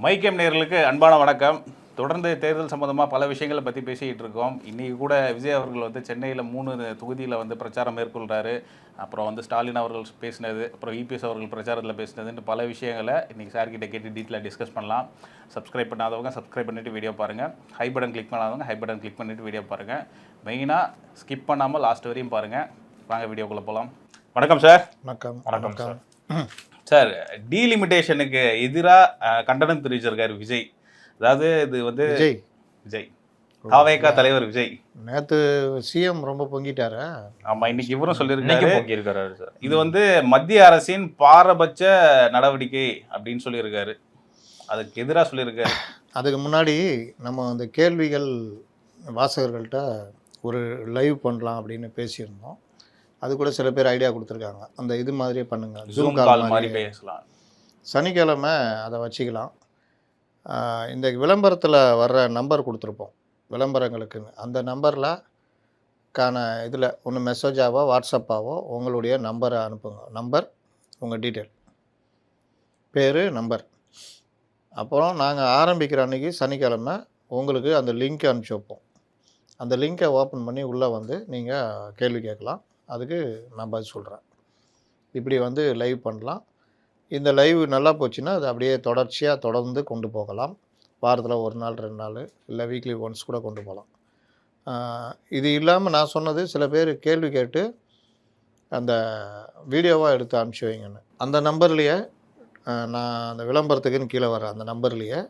மைக்கேம் நேயர்களுக்கு அன்பான வணக்கம். தொடர்ந்து தேர்தல் சம்பந்தமாக பல விஷயங்களை பற்றி பேசிக்கிட்டு இருக்கோம். இன்றைக்கி கூட விஜய் அவர்கள் வந்து சென்னையில் 3 தொகுதியில் வந்து பிரச்சாரம் மேற்கொள்கிறாரு. அப்புறம் வந்து ஸ்டாலின் அவர்கள் பேசினது, அப்புறம் இபிஎஸ் அவர்கள் பிரச்சாரத்தில் பேசினதுன்னு பல விஷயங்களை இன்றைக்கி சார்கிட்ட கேட்டு டீட்டெயிலாக டிஸ்கஸ் பண்ணலாம். சப்ஸ்கிரைப் பண்ணாதவங்க சப்ஸ்கிரைப் பண்ணிவிட்டு வீடியோ பாருங்கள். ஹை பட்டன் கிளிக் பண்ணாதவங்க ஹை பட்டன் கிளிக் பண்ணிவிட்டு வீடியோ பாருங்கள். மெயினாக ஸ்கிப் பண்ணாமல் லாஸ்ட் வரையும் பாருங்கள். வாங்க வீடியோக்குள்ளே போகலாம். வணக்கம் சார். வணக்கம். வணக்கம் சார். சார், டீலிமிட்டேஷனுக்கு எதிராக கண்டனம் தெரிவிச்சிருக்காரு விஜய். அதாவது இது வந்து விஜய் தாவேகா தலைவர் விஜய் நேற்று சிஎம் ரொம்ப பொங்கிட்டாரு. ஆமா, இன்னைக்கு இவரும் சொல்லியிருக்காரு சார். இது வந்து மத்திய அரசின் பாரபட்ச நடவடிக்கை அப்படின்னு சொல்லியிருக்காரு. அதுக்கு எதிராக சொல்லியிருக்காரு. அதுக்கு முன்னாடி நம்ம அந்த கேள்விகள் வாசகர்கள்ட்ட ஒரு லைவ் பண்ணலாம் அப்படின்னு பேசியிருந்தோம். அது கூட சில பேர் ஐடியா கொடுத்துருக்காங்க. அந்த இது மாதிரியே பண்ணுங்க, ஜூம் கால் மாதிரி பேசலாம். சனிக்கிழமை அதை வச்சுக்கலாம். இந்த விளம்பரத்தில் வர்ற நம்பர் கொடுத்துருப்போம் விளம்பரங்களுக்குன்னு. அந்த நம்பரில் இதில் ஒன்று மெசேஜாவோ வாட்ஸ்அப்பாவோ உங்களுடைய நம்பரை அனுப்புங்க. நம்பர், உங்கள் டீட்டெயில், பேர், நம்பர். அப்புறம் நாங்கள் ஆரம்பிக்கிற அன்றைக்கி சனிக்கிழமை உங்களுக்கு அந்த லிங்க்கை அனுப்பிச்சி வைப்போம். அந்த லிங்க்கை ஓப்பன் பண்ணி உள்ளே வந்து நீங்கள் கேள்வி கேட்கலாம். அதுக்கு நான் பதில் சொல்கிறேன். இப்படி வந்து லைவ் பண்ணலாம். இந்த லைவ் நல்லா போச்சுன்னா அது அப்படியே தொடர்ச்சியாக தொடர்ந்து கொண்டு போகலாம். வாரத்தில் 1 நாள் 2 நாள் இல்லை வீக்லி ஒன்ஸ் கூட கொண்டு போகலாம். இது இல்லாமல் நான் சொன்னது, சில பேர் கேள்வி கேட்டு அந்த வீடியோவாக எடுத்து அனுப்பிச்சி வைங்கன்னு. அந்த நம்பர்லேயே நான் அந்த விளம்பரத்துக்குன்னு கீழே வர அந்த நம்பர்லேயே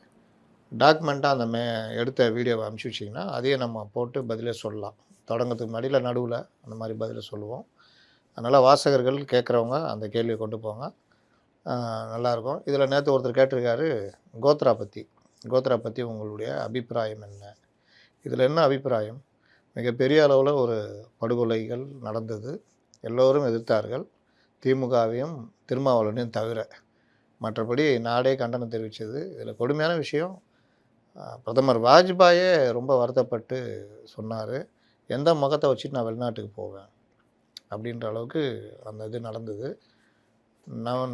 டாக்குமெண்ட்டாக அந்த எடுத்த வீடியோவை அனுப்பிச்சி வச்சிங்கன்னா அதையே நம்ம போட்டு பதிலே சொல்லலாம். தொடங்கிறதுக்கு முன்னாடியில் நடுவில் அந்த மாதிரி பதிலை சொல்லுவோம். அதனால் வாசகர்கள் கேட்குறவங்க அந்த கேள்வியை கொண்டு போங்க, நல்லாயிருக்கும். இதில் நேற்று ஒருத்தர் கேட்டிருக்காரு கோத்ரா பற்றி உங்களுடைய அபிப்பிராயம் என்ன? இதில் என்ன அபிப்பிராயம்? மிகப்பெரிய அளவில் ஒரு படுகொலைகள் நடந்தது. எல்லோரும் எதிர்த்தார்கள், திமுகவையும் திருமாவளவனையும் தவிர. மற்றபடி நாடே கண்டனம் தெரிவித்தது. இதில் கொடுமையான விஷயம், பிரதமர் வாஜ்பாயே ரொம்ப வருத்தப்பட்டு சொன்னார், எந்த முகத்தை வச்சுட்டு நான் வெளிநாட்டுக்கு போவேன் அப்படின்ற அளவுக்கு அந்த இது நடந்தது.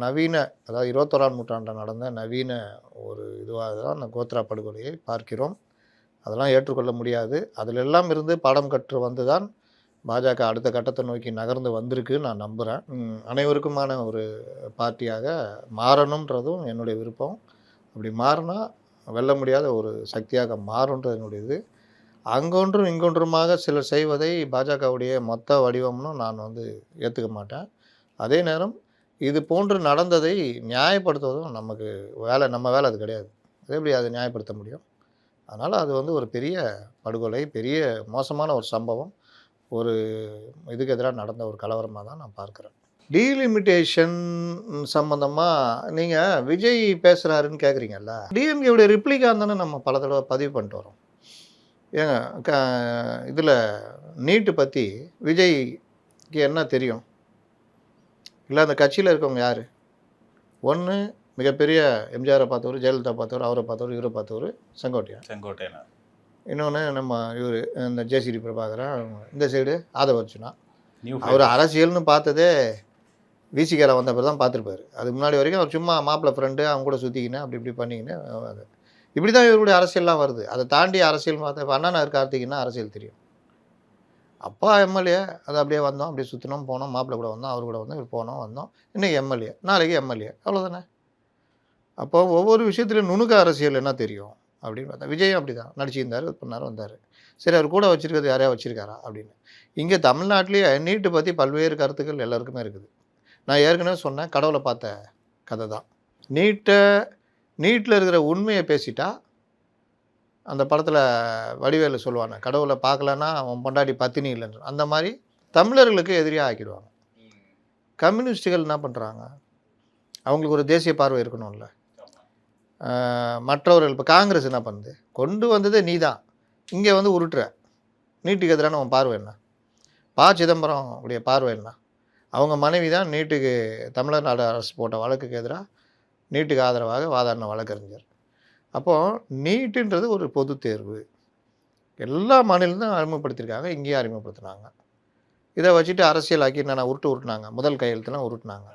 நவீன, அதாவது 21ஆம் நூற்றாண்டில் நடந்த நவீன ஒரு இதுவாக தான் அந்த கோத்ரா படுகொலையை பார்க்கிறோம். அதெல்லாம் ஏற்றுக்கொள்ள முடியாது. அதிலெல்லாம் இருந்து பாடம் கற்று வந்து தான் பாஜக அடுத்த கட்டத்தை நோக்கி நகர்ந்து வந்திருக்கு நான் நம்புகிறேன். அனைவருக்குமான ஒரு பார்ட்டியாக மாறணுன்றதும் என்னுடைய விருப்பம். அப்படி மாறினா வெல்ல முடியாத ஒரு சக்தியாக மாறுன்றது என்னுடைய இது. அங்கொன்றும் இங்கொன்றுமாக சிலர் செய்வதை பாஜகவுடைய மொத்த வடிவம்னு நான் வந்து ஏற்றுக்க மாட்டேன். அதே நேரம் இது போன்று நடந்ததை நியாயப்படுத்துவதும் நம்ம வேலை அது கிடையாது. அதே எப்படி அதை நியாயப்படுத்த முடியும்? அதனால் அது வந்து ஒரு பெரிய படுகொலை, பெரிய மோசமான ஒரு சம்பவம், ஒரு இதுக்கு எதிராக நடந்த ஒரு கலவரமாக தான் நான் பார்க்குறேன். டீலிமிட்டேஷன் சம்மந்தமாக நீங்கள் விஜய் பேசுகிறாருன்னு கேட்குறீங்கல்ல, டிஎம்கேவுடைய ரிப்ளிகா தானே நம்ம பல தடவை பதிவு பண்ணிட்டு வரோம். ஏங்க இதில் நீட்டு பற்றி விஜய்க்கு என்ன தெரியும்? இல்லை அந்த கட்சியில் இருக்கவங்க யார்? ஒன்று மிகப்பெரிய எம்ஜிஆரை பார்த்தவர், ஜெயலலிதா பார்த்தவர், அவரை பார்த்தவர், இவரை பார்த்தவர் செங்கோட்டையன். இன்னொன்று நம்ம இவர் இந்த ஜேசிடி பிரபாகரன், இந்த சைடு ஆதவர்ஜுனா. அவர் அரசியல்னு பார்த்ததே விசிகேல வந்த பிறகு தான் பார்த்துருப்பாரு. அதுக்கு முன்னாடி வரைக்கும் அவர் சும்மா மாப்பிள்ளை ஃப்ரெண்டு, அவங்க கூட சுற்றிக்கின்னு அப்படி பண்ணிக்கின்னு அது இப்படி தான் இவருடைய அரசியல்லாம் வருது. அதை தாண்டி அரசியல் பார்த்தா இப்போ அண்ணா நகர் கார்த்திக்னா அரசியல் தெரியும். அப்பா எம்எல்ஏ, அது அப்படியே வந்தோம், அப்படியே சுற்றினோம், போனோம், மாப்பிள்ளை கூட வந்தோம், அவர் கூட வந்தோம், இவர் போனோம் வந்தோம், இன்றைக்கி எம்எல்ஏ, நாளைக்கு எம்எல்ஏ, அவ்வளோதானே. அப்போ ஒவ்வொரு விஷயத்துலையும் நுணுக்க அரசியல் என்ன தெரியும் அப்படின்னு பார்த்தா விஜயும் அப்படி தான் நடிச்சிருந்தார், இது பண்ணார், வந்தார். சரி, அவர் கூட வச்சுருக்கிறது யாரையா வச்சுருக்காரா அப்படின்னு. இங்கே தமிழ்நாட்டிலேயே நீட்டு பற்றி பல்வேறு கருத்துக்கள் எல்லாருக்குமே இருக்குது. நான் ஏற்கனவே சொன்னேன், கடவுளை பார்த்த கதை தான். நீட்டில் இருக்கிற உண்மையை பேசிட்டா, அந்த படத்தில் வடிவேலு சொல்லுவாங்க, கடவுளை பார்க்கலன்னா அவன் பொண்டாட்டி பத்தினி இல்லைன்னு. அந்த மாதிரி தமிழர்களுக்கு எதிரியாக ஆக்கிடுவாங்க. கம்யூனிஸ்டுகள் என்ன பண்ணுறாங்க? அவங்களுக்கு ஒரு தேசிய பார்வை இருக்கணும்ல. மற்றவர்கள் இப்போ காங்கிரஸ் என்ன பண்ணுது? கொண்டு வந்ததே நீ தான், இங்கே வந்து உருட்டுற. நீட்டுக்கு எதிரான உன் பார்வை என்ன? சிதம்பரம் உடைய பார்வை என்ன? அவங்க மனைவி தான் நீட்டுக்கு தமிழ்நாடு அரசு போட்ட வழக்குக்கு எதிராக நீட்டுக்கு ஆதரவாக வாதாடின வழக்கறிஞர். அப்போது நீட்டுன்றது ஒரு பொது தேர்வு, எல்லா மாநிலத்தையும் அறிமுகப்படுத்தியிருக்காங்க, இங்கேயும் அறிமுகப்படுத்தினாங்க. இதை வச்சுட்டு அரசியலாக்கி என்னென்ன உருட்டுனாங்க, முதல் கையெழுத்துலாம் உருட்டுனாங்க.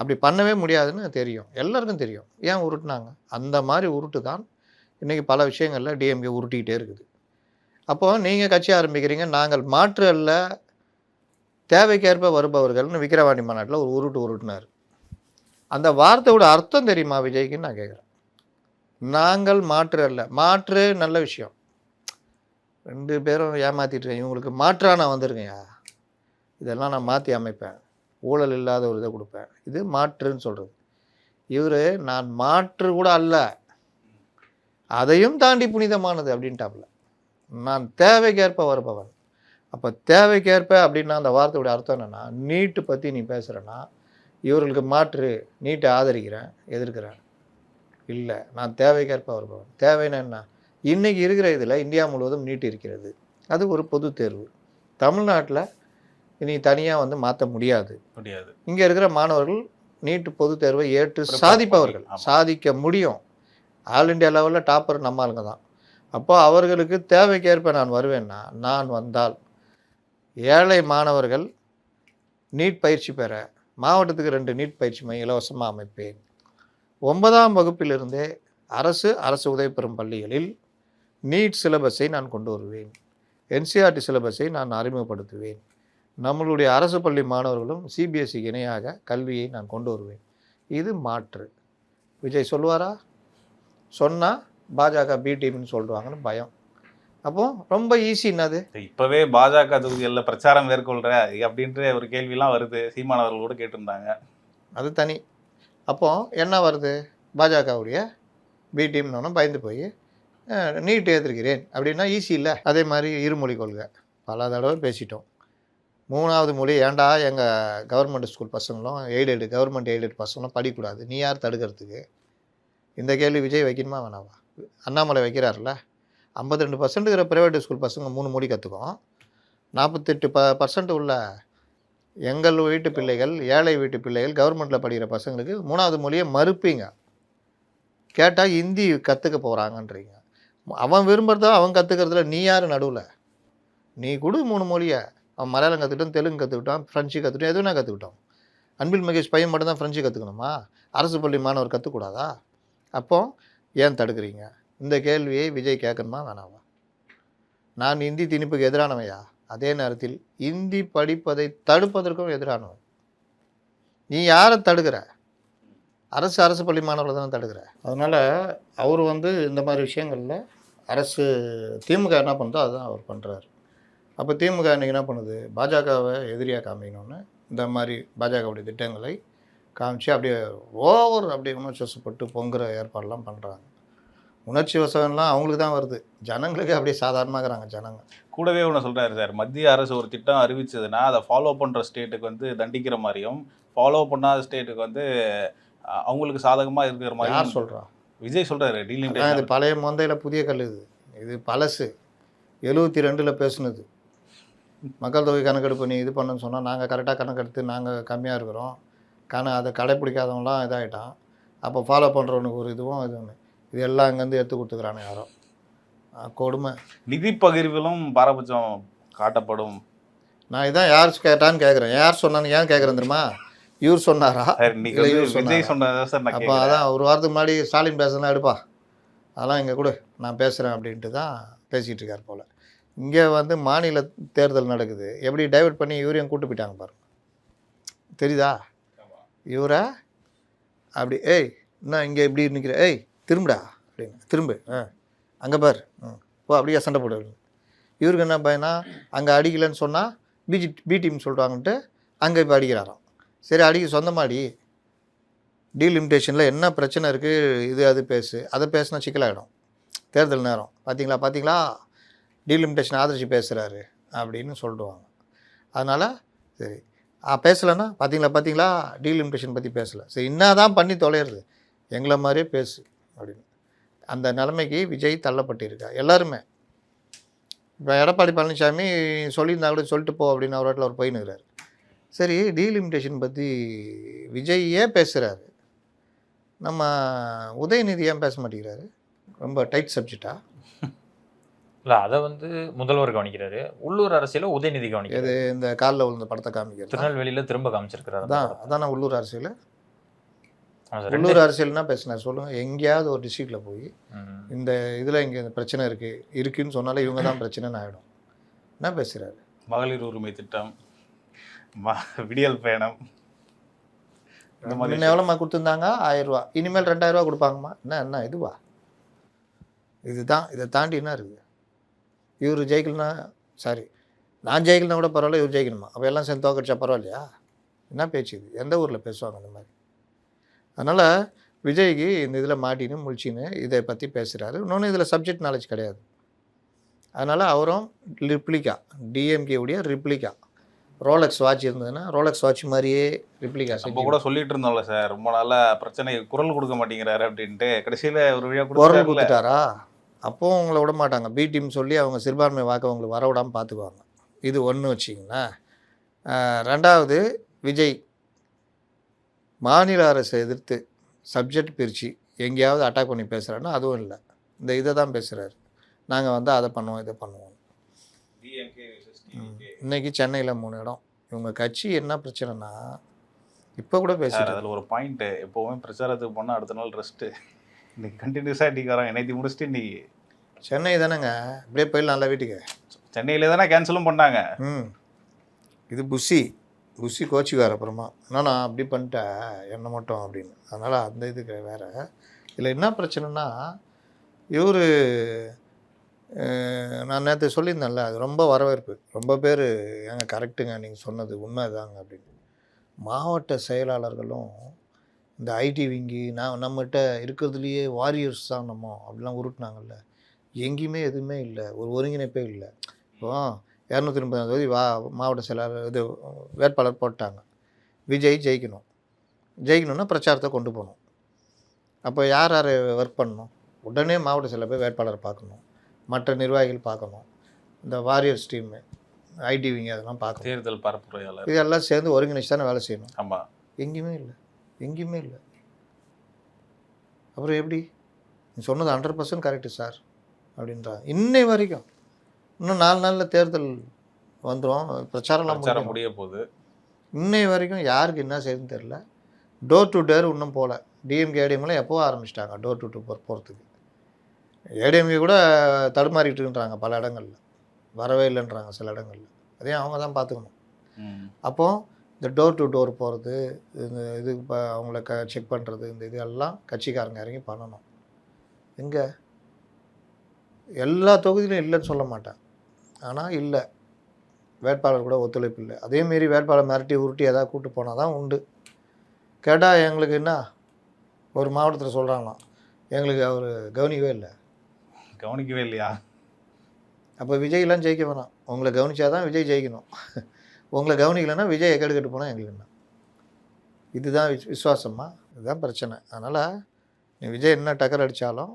அப்படி பண்ணவே முடியாதுன்னு தெரியும், எல்லாருக்கும் தெரியும். ஏன் உருட்டுனாங்க? அந்த மாதிரி உருட்டு தான் இன்றைக்கி பல விஷயங்களில் டிஎம்கே உருட்டிக்கிட்டே இருக்குது. அப்போது நீங்கள் கட்சி ஆரம்பிக்கிறீங்க, நாங்கள் மாற்று அல்ல தேவைக்கேற்ப வருபவர்கள்னு விக்கிரவாண்டி மாநாட்டில் ஒரு உருட்டு உருட்டினார். அந்த வார்த்தையோட அர்த்தம் தெரியுமா விஜய்க்குன்னு நான் கேட்குறேன். நாங்கள் மாற்று அல்ல, மாற்று நல்ல விஷயம், 2 பேரும் ஏமாற்றிட்டு இவங்களுக்கு மாற்றாக நான் வந்திருக்கேன்யா, இதெல்லாம் நான் மாற்றி அமைப்பேன், ஊழல் இல்லாத ஒரு இதை கொடுப்பேன், இது மாற்றுன்னு சொல்கிறது. இவர் நான் மாற்று கூட அல்ல, அதையும் தாண்டி புனிதமானது அப்படின்ட்டாப்புல. நான் தேவைக்கேற்ப வருபவன். அப்போ தேவைக்கேற்ப அப்படின்னா அந்த வார்த்தையோட அர்த்தம் என்னென்னா, நீட்டு பற்றி நீ பேசுகிறேன்னா இவர்களுக்கு மாற்று, நீட்டை ஆதரிக்கிறேன் எதிர்க்கிறேன் இல்லை, நான் தேவைக்கேற்ப வருபவன். தேவைன்னா என்ன? இன்றைக்கி இருக்கிற இதில் இந்தியா முழுவதும் நீட் இருக்கிறது, அது ஒரு பொது தேர்வு. தமிழ்நாட்டில் இனி தனியாக வந்து மாற்ற முடியாது. இங்கே இருக்கிற மாணவர்கள் நீட்டு பொது தேர்வை ஏற்று சாதிப்பவர்கள், சாதிக்க முடியும். ஆல் இண்டியா லெவலில் டாப்பர் நம்ம ஆளுங்க தான். அப்போ அவர்களுக்கு தேவைக்கேற்ப நான் வருவேன்னா, நான் வந்தால் ஏழை மாணவர்கள் நீட் பயிற்சி பெற மாவட்டத்துக்கு 2 நீட் பயிற்சி மையம் இலவசமாக அமைப்பேன். 9ஆம் வகுப்பிலிருந்தே அரசு உதவி பெறும் பள்ளிகளில் நீட் சிலபஸை நான் கொண்டு வருவேன், என்சிஆர்டி சிலபஸை நான் அறிமுகப்படுத்துவேன். நம்மளுடைய அரசு பள்ளி மாணவர்களும் சிபிஎஸ்சிக்கு இணையாக கல்வியை நான் கொண்டு வருவேன். இது மாற்று. விஜய் சொல்லுவாரா? சொன்னால் பாஜக பி டீம்னு சொல்லுவாங்கன்னு பயம். அப்போ ரொம்ப ஈஸி. என்னது இப்போவே பாஜக தொகுதிகளில் பிரச்சாரம் மேற்கொள்கிற அப்படின்ற ஒரு கேள்விலாம் வருது, சீமானவர்கள் கூட கேட்டிருந்தாங்க. அது தனி. அப்போ என்ன வருது? பாஜகவுடைய பி டீம்னு பயந்து போய் நீட் எதிர்க்கிறேன் அப்படின்னா ஈஸி இல்லை. அதே மாதிரி இருமொழி கொள்கை பல தடவை பேசிட்டோம். 3வது மொழி ஏன்டா எங்கள் கவர்மெண்ட் ஸ்கூல் பசங்களும் கவர்மெண்ட் எய்டட் பசங்களும் படிக்கக்கூடாது, நீ யார் தடுக்கிறதுக்கு? இந்த கேள்வி விஜய் வைக்கணுமா வேணாவா? அண்ணாமலை வைக்கிறார்ல. 52% இருக்கிற ப்ரைவேட் ஸ்கூல் பசங்க 3 மொழி கற்றுக்கும். 48% உள்ள எங்கள் வீட்டு பிள்ளைகள், ஏழை வீட்டு பிள்ளைகள், கவர்மெண்ட்டில் படிக்கிற பசங்களுக்கு 3வது மொழியை மறுப்பீங்க. கேட்டால் ஹிந்தி கற்றுக்க போகிறாங்கன்றீங்க. அவன் விரும்புகிறதோ அவன் கற்றுக்கிறதுல நீ யார் நடுவில்? நீ கொடு 3 மொழியை. அவன் மலையாளம் கற்றுக்கிட்டான், தெலுங்கு கற்றுக்கிட்டான், ஃப்ரெஞ்சு கற்றுக்கிட்டான், எதுனா கற்றுக்கிட்டோம். அன்பில் மகேஷ் பையன் மட்டும் தான் ஃப்ரெஞ்சு கற்றுக்கணுமா? அரசு பள்ளி மாணவர் கற்றுக்கூடாதா? அப்போ ஏன் தடுக்கிறீங்க? இந்த கேள்வியை விஜய் கேட்கணுமா வேணாமா? நான் இந்தி திணிப்புக்கு எதிரானவையா? அதே நேரத்தில் இந்தி படிப்பதை தடுப்பதற்கும் எதிரானவன். நீ யாரை தடுக்கிற? அரசு பள்ளி மாணவர்களை தானே தடுக்கிற. அதனால் அவர் வந்து இந்த மாதிரி விஷயங்களில் திமுக என்ன பண்ணுதோ அதுதான் அவர் பண்ணுறாரு. அப்போ திமுக இன்றைக்கி என்ன பண்ணுது? பாஜகவை எதிரியாக காமிக்கணும்னு இந்த மாதிரி பாஜகவுடைய திட்டங்களை காமிச்சு அப்படியே அப்படியே உணர்ச்சி வசப்பட்டு பொங்குற ஏற்பாடெல்லாம் பண்ணுறாங்க. உணர்ச்சி வசம்லாம் அவங்களுக்கு தான் வருது, ஜனங்களுக்கு அப்படியே சாதாரணமாகறாங்க ஜனங்க. கூடவே ஒன்று சொல்கிறாரு சார், மத்திய அரசு ஒரு திட்டம் அறிவிச்சதுன்னா அதை ஃபாலோ பண்ணுற ஸ்டேட்டுக்கு வந்து தண்டிக்கிற மாதிரியும், ஃபாலோ பண்ணாத ஸ்டேட்டுக்கு வந்து அவங்களுக்கு சாதகமாக இருக்கிற மாதிரி. யார் சொல்கிறா? விஜய் சொல்கிறாரு. இது பழைய மந்தையில் புதிய கல். இது பழசு. 72ல் பேசுனது. மக்கள் தொகை கணக்கெடுப்பு நீ இது பண்ணுன்னு சொன்னால் நாங்கள் கரெக்டாக கணக்கெடுத்து நாங்கள் கம்மியாக இருக்கிறோம், அதை கடைப்பிடிக்காதவங்களாம் இதாகிட்டான். அப்போ ஃபாலோ பண்ணுறவனுக்கு ஒரு இதுவும் இது ஒன்று. இது எல்லாம் இங்கேருந்து எடுத்து கொடுத்துக்கிறானே யாரோ. கொடுமை. நிதி பகிர்விலும் பாரபட்சம் காட்டப்படும். நான் இதான் யார் கேட்டான்னு கேட்குறேன். யார் சொன்னான்னு ஏன் கேட்குறேன் தெரியுமா? இவர் சொன்னாரா? விஜய் சொன்னதா சார். அப்போ அதான் ஒரு வாரத்துக்கு முன்னாடி ஸ்டாலின் பேசுனா எடுப்பா, அதெல்லாம் இங்கே கூட நான் பேசுகிறேன் அப்படின்ட்டு தான் பேசிகிட்டு இருக்கார் போல். இங்கே வந்து மாநில தேர்தல் நடக்குது, எப்படி டைவர்ட் பண்ணி இவரையும் கூட்டு போயிட்டாங்க பாருங்க. தெரியுதா? இவரை அப்படி என்ன இங்கே இப்படி நிற்கிற, திரும்புடா அப்படின்னு திரும்ப, அங்கே பார், அப்படியே சண்டை போடு. இவருக்கு என்ன பையனா, அங்கே அடிக்கலைன்னு சொன்னால் பி டீம் சொல்கிறாங்கன்ட்டு அங்கே இப்போ அடிக்கிறாராம். சரி அடிக்க சொந்தமாக அடி, டீலிமிட்டேஷனில் என்ன பிரச்சனை இருக்குது இது அது பேசு, அதை பேசினா சிக்கலாகிடும். தேர்தல் நேரம் பார்த்தீங்களா டீலிமிட்டேஷன் ஆதரிச்சு பேசுகிறாரு அப்படின்னு சொல்லிடுவாங்க. அதனால் சரி பேசலைன்னா பார்த்தீங்களா டீலிமிட்டேஷன் பற்றி பேசலை, சரி என்ன தான் பண்ணி தொலைகிறது, எங்களை மாதிரியே பேசு அப்படின்னு. அந்த நிலைமைக்கு விஜய் தள்ளப்பட்டிருக்கா எல்லாருமே. இப்போ எடப்பாடி பழனிசாமி சொல்லியிருந்தா கூட சொல்லிட்டு போ அப்படின்னு அவர் வாட்டில் அவர் போயின்னுக்கிறார். சரி டீலிமிட்டேஷன் பற்றி விஜய் ஏன் பேசுகிறாரு, நம்ம உதயநிதி ஏன் பேச மாட்டேங்கிறாரு? ரொம்ப டைட் சப்ஜெக்டா இல்லை, அதை வந்து முதல்வர் கவனிக்கிறாரு, உள்ளூர் அரசியல உதயநிதி கவனிக்கிறாரு. இந்த காலில் விழுந்த படத்தை காமிக்கிறது திருநெல்வேலியில் திரும்ப காமிச்சிருக்கிறாரு. அதான் உள்ளூர் அரசியல். ஆமா சார். உள்ளூர் அரசியல்னா பேசினார் சொல்லுங்கள். எங்கேயாவது ஒரு டிஸ்ட்ரிக்டில் போய் ம். இந்த இதில் இங்கே இந்த பிரச்சனை இருக்குன்னு சொன்னாலே இவங்க தான் பிரச்சனைன்னு ஆகிடும். என்ன பேசுகிறாரு? மகளிர் உரிமை திட்டம், விடியல் பயணம், இந்த மாதிரி முன்ன எவ்வளோம்மா கொடுத்துருந்தாங்க? 1000 ரூபா. இனிமேல் 2000 ரூபா கொடுப்பாங்கம்மா. என்ன இதுவா? இதுதான். இதை தாண்டி என்ன இருக்குது? இவர் ஜெயிக்கலனா சாரி நான் ஜெயிக்கலனா கூட பரவாயில்ல, இவர் ஜெயிக்கணுமா? அப்போ எல்லாம் சேர்ந்து தோக்கடிச்சா பரவாயில்லையா? என்ன பேச்சு இது? எந்த ஊரில் பேசுவாங்க இந்த மாதிரி? அதனால் விஜய்க்கு இந்த இதில் மாட்டின்னு முழிச்சின்னு இதை பற்றி பேசுகிறாரு. இன்னொன்று இதில் சப்ஜெக்ட் நாலேஜ் கிடையாது. அதனால் அவரும் ரிப்ளிகா, டிஎம்கேவுடைய ரிப்ளிகா. ரோலக்ஸ் வாட்ச் இருந்ததுன்னா ரோலக்ஸ் வாட்ச் மாதிரியே ரிப்ளிகா நம்ம செஞ்சு கூட சொல்லிட்டு இருந்தோம்ல சார், ரொம்ப நாளா பிரச்சனை குரல் கொடுக்க மாட்டேங்கிறாரு அப்படின்ட்டு. கடைசியில் ஒரு வழியாக குரல் கொடுத்துட்டாருல. கொடுத்துட்டாரா? அப்போவும் உங்களை விட மாட்டாங்க. பி டீம் சொல்லி அவங்க சிறுபான்மை வாக்கு அவங்களுக்கு வர விடாமல் பார்த்துக்குவாங்க. இது ஒன்று வச்சிங்கன்னா. ரெண்டாவது, விஜய் மாநில அரசை எதிர்த்து சப்ஜெக்ட் பிரித்து எங்கேயாவது அட்டாக் பண்ணி பேசுகிறாருன்னா அதுவும் இல்லை. இந்த இதை தான் பேசுகிறாரு. நாங்கள் வந்து அதை பண்ணுவோம், இதை பண்ணுவோம். இன்றைக்கி சென்னையில் 3 இடம். இவங்க கட்சி என்ன பிரச்சனைனா, இப்போ கூட சார் பேசுகிறார். அதில் ஒரு பாயிண்ட்டு, எப்போவுமே பிரச்சாரத்துக்கு போனால் அடுத்த நாள் ரெஸ்ட்டு. இன்னைக்கு கண்டினியூஸாக இன்னைக்கு வரோம், நேற்று முடிச்சுட்டு இன்னைக்கு சென்னை தானேங்க, இப்படியே போயிடலாம்ல வீட்டுக்கு. சென்னையிலே தானே கேன்சலும் பண்ணாங்க. இது புஷி கோச்சிக்கார் அப்புறமா என்னன்னா அப்படி பண்ணிட்டேன் என்ன மட்டும் அப்படின்னு. அதனால் அந்த இதுக்கு வேறு. இதில் என்ன பிரச்சனைனா, இவர் நான் நேற்று சொல்லியிருந்தேன்ல, அது ரொம்ப வரவேற்பு. ரொம்ப பேர் ஏங்க கரெக்டுங்க நீங்கள் சொன்னது உண்மைதாங்க அப்படின்னு. மாவட்ட செயலாளர்களும் இந்த ஐடி விங்கி நம்மகிட்ட இருக்கிறதுலையே வாரியர்ஸ் தான் நம்ம அப்படிலாம் உருட்டினாங்கல்ல. எங்கேயுமே எதுவுமே இல்லை, ஒரு ஒருங்கிணைப்பே இல்லை. இப்போ 230 தொகுதி மாவட்ட செயலாளர் இது வேட்பாளர் போட்டாங்க. விஜய் ஜெயிக்கணும்னா பிரச்சாரத்தை கொண்டு போகணும். அப்போ யார் ஒர்க் பண்ணணும்? உடனே மாவட்ட செயலர் போய் வேட்பாளரை பார்க்கணும், மற்ற நிர்வாகிகள் பார்க்கணும், இந்த வாரியர்ஸ் டீமு ஐடி விங்க அதெல்லாம் பார்க்கணும், தேர்தல் பரப்புரையாளர், இதெல்லாம் சேர்ந்து ஒருங்கிணைச்சு தானே வேலை செய்யணும். ஆமாம். எங்கேயுமே இல்லை. அப்புறம் எப்படி நீ சொன்னது 100% கரெக்டு சார் அப்படின்றாங்க. இன்னை வரைக்கும் இன்னும் 4 நாளில் தேர்தல் வந்துடும், பிரச்சாரம் முடிய போகுது. இன்னை வரைக்கும் யாருக்கு என்ன செய்யுதுன்னு தெரில. டோர் டு டோர் இன்னும் போகல. டிஎம்கே ஏடிஎம்லாம் எப்போ ஆரம்பிச்சிட்டாங்க டோர் டு டோர் போகிறதுக்கு. ஏடிஎம்கே கூட தடுமாறிட்டுன்றாங்க பல இடங்களில், வரவே இல்லைன்றாங்க சில இடங்களில். அதையும் அவங்க தான் பார்த்துக்கணும். அப்போது இந்த டோர் டு டோர் போகிறது, இந்த இது இப்போ அவங்கள செக் பண்ணுறது, இந்த இதெல்லாம் கட்சிக்காரங்க இறங்கி பண்ணணும். எங்கே எல்லா தொகுதியிலும் இல்லைன்னு சொல்ல மாட்டேன், ஆனால் இல்லை, வேட்பாளர் கூட ஒத்துழைப்பு இல்லை. அதேமாரி வேட்பாளர் மிரட்டி உருட்டி எதாவது கூப்பிட்டு போனால் தான் உண்டு. கேட்டால் எங்களுக்கு என்ன ஒரு மாவட்டத்தில் சொல்கிறாங்களாம், எங்களுக்கு அவர் கவனிக்கவே இல்லையா? அப்போ விஜய்லாம் ஜெயிக்க வேணாம், உங்களை கவனிச்சாதான் விஜய் ஜெயிக்கணும். உங்களை கவனிக்கலைன்னா விஜய் கெடுக்கட்டு போனால் எங்களுக்கு என்ன? இதுதான் விசுவாசமா? இதுதான் பிரச்சனை. அதனால் நீ விஜய் என்ன டக்கர் அடித்தாலும்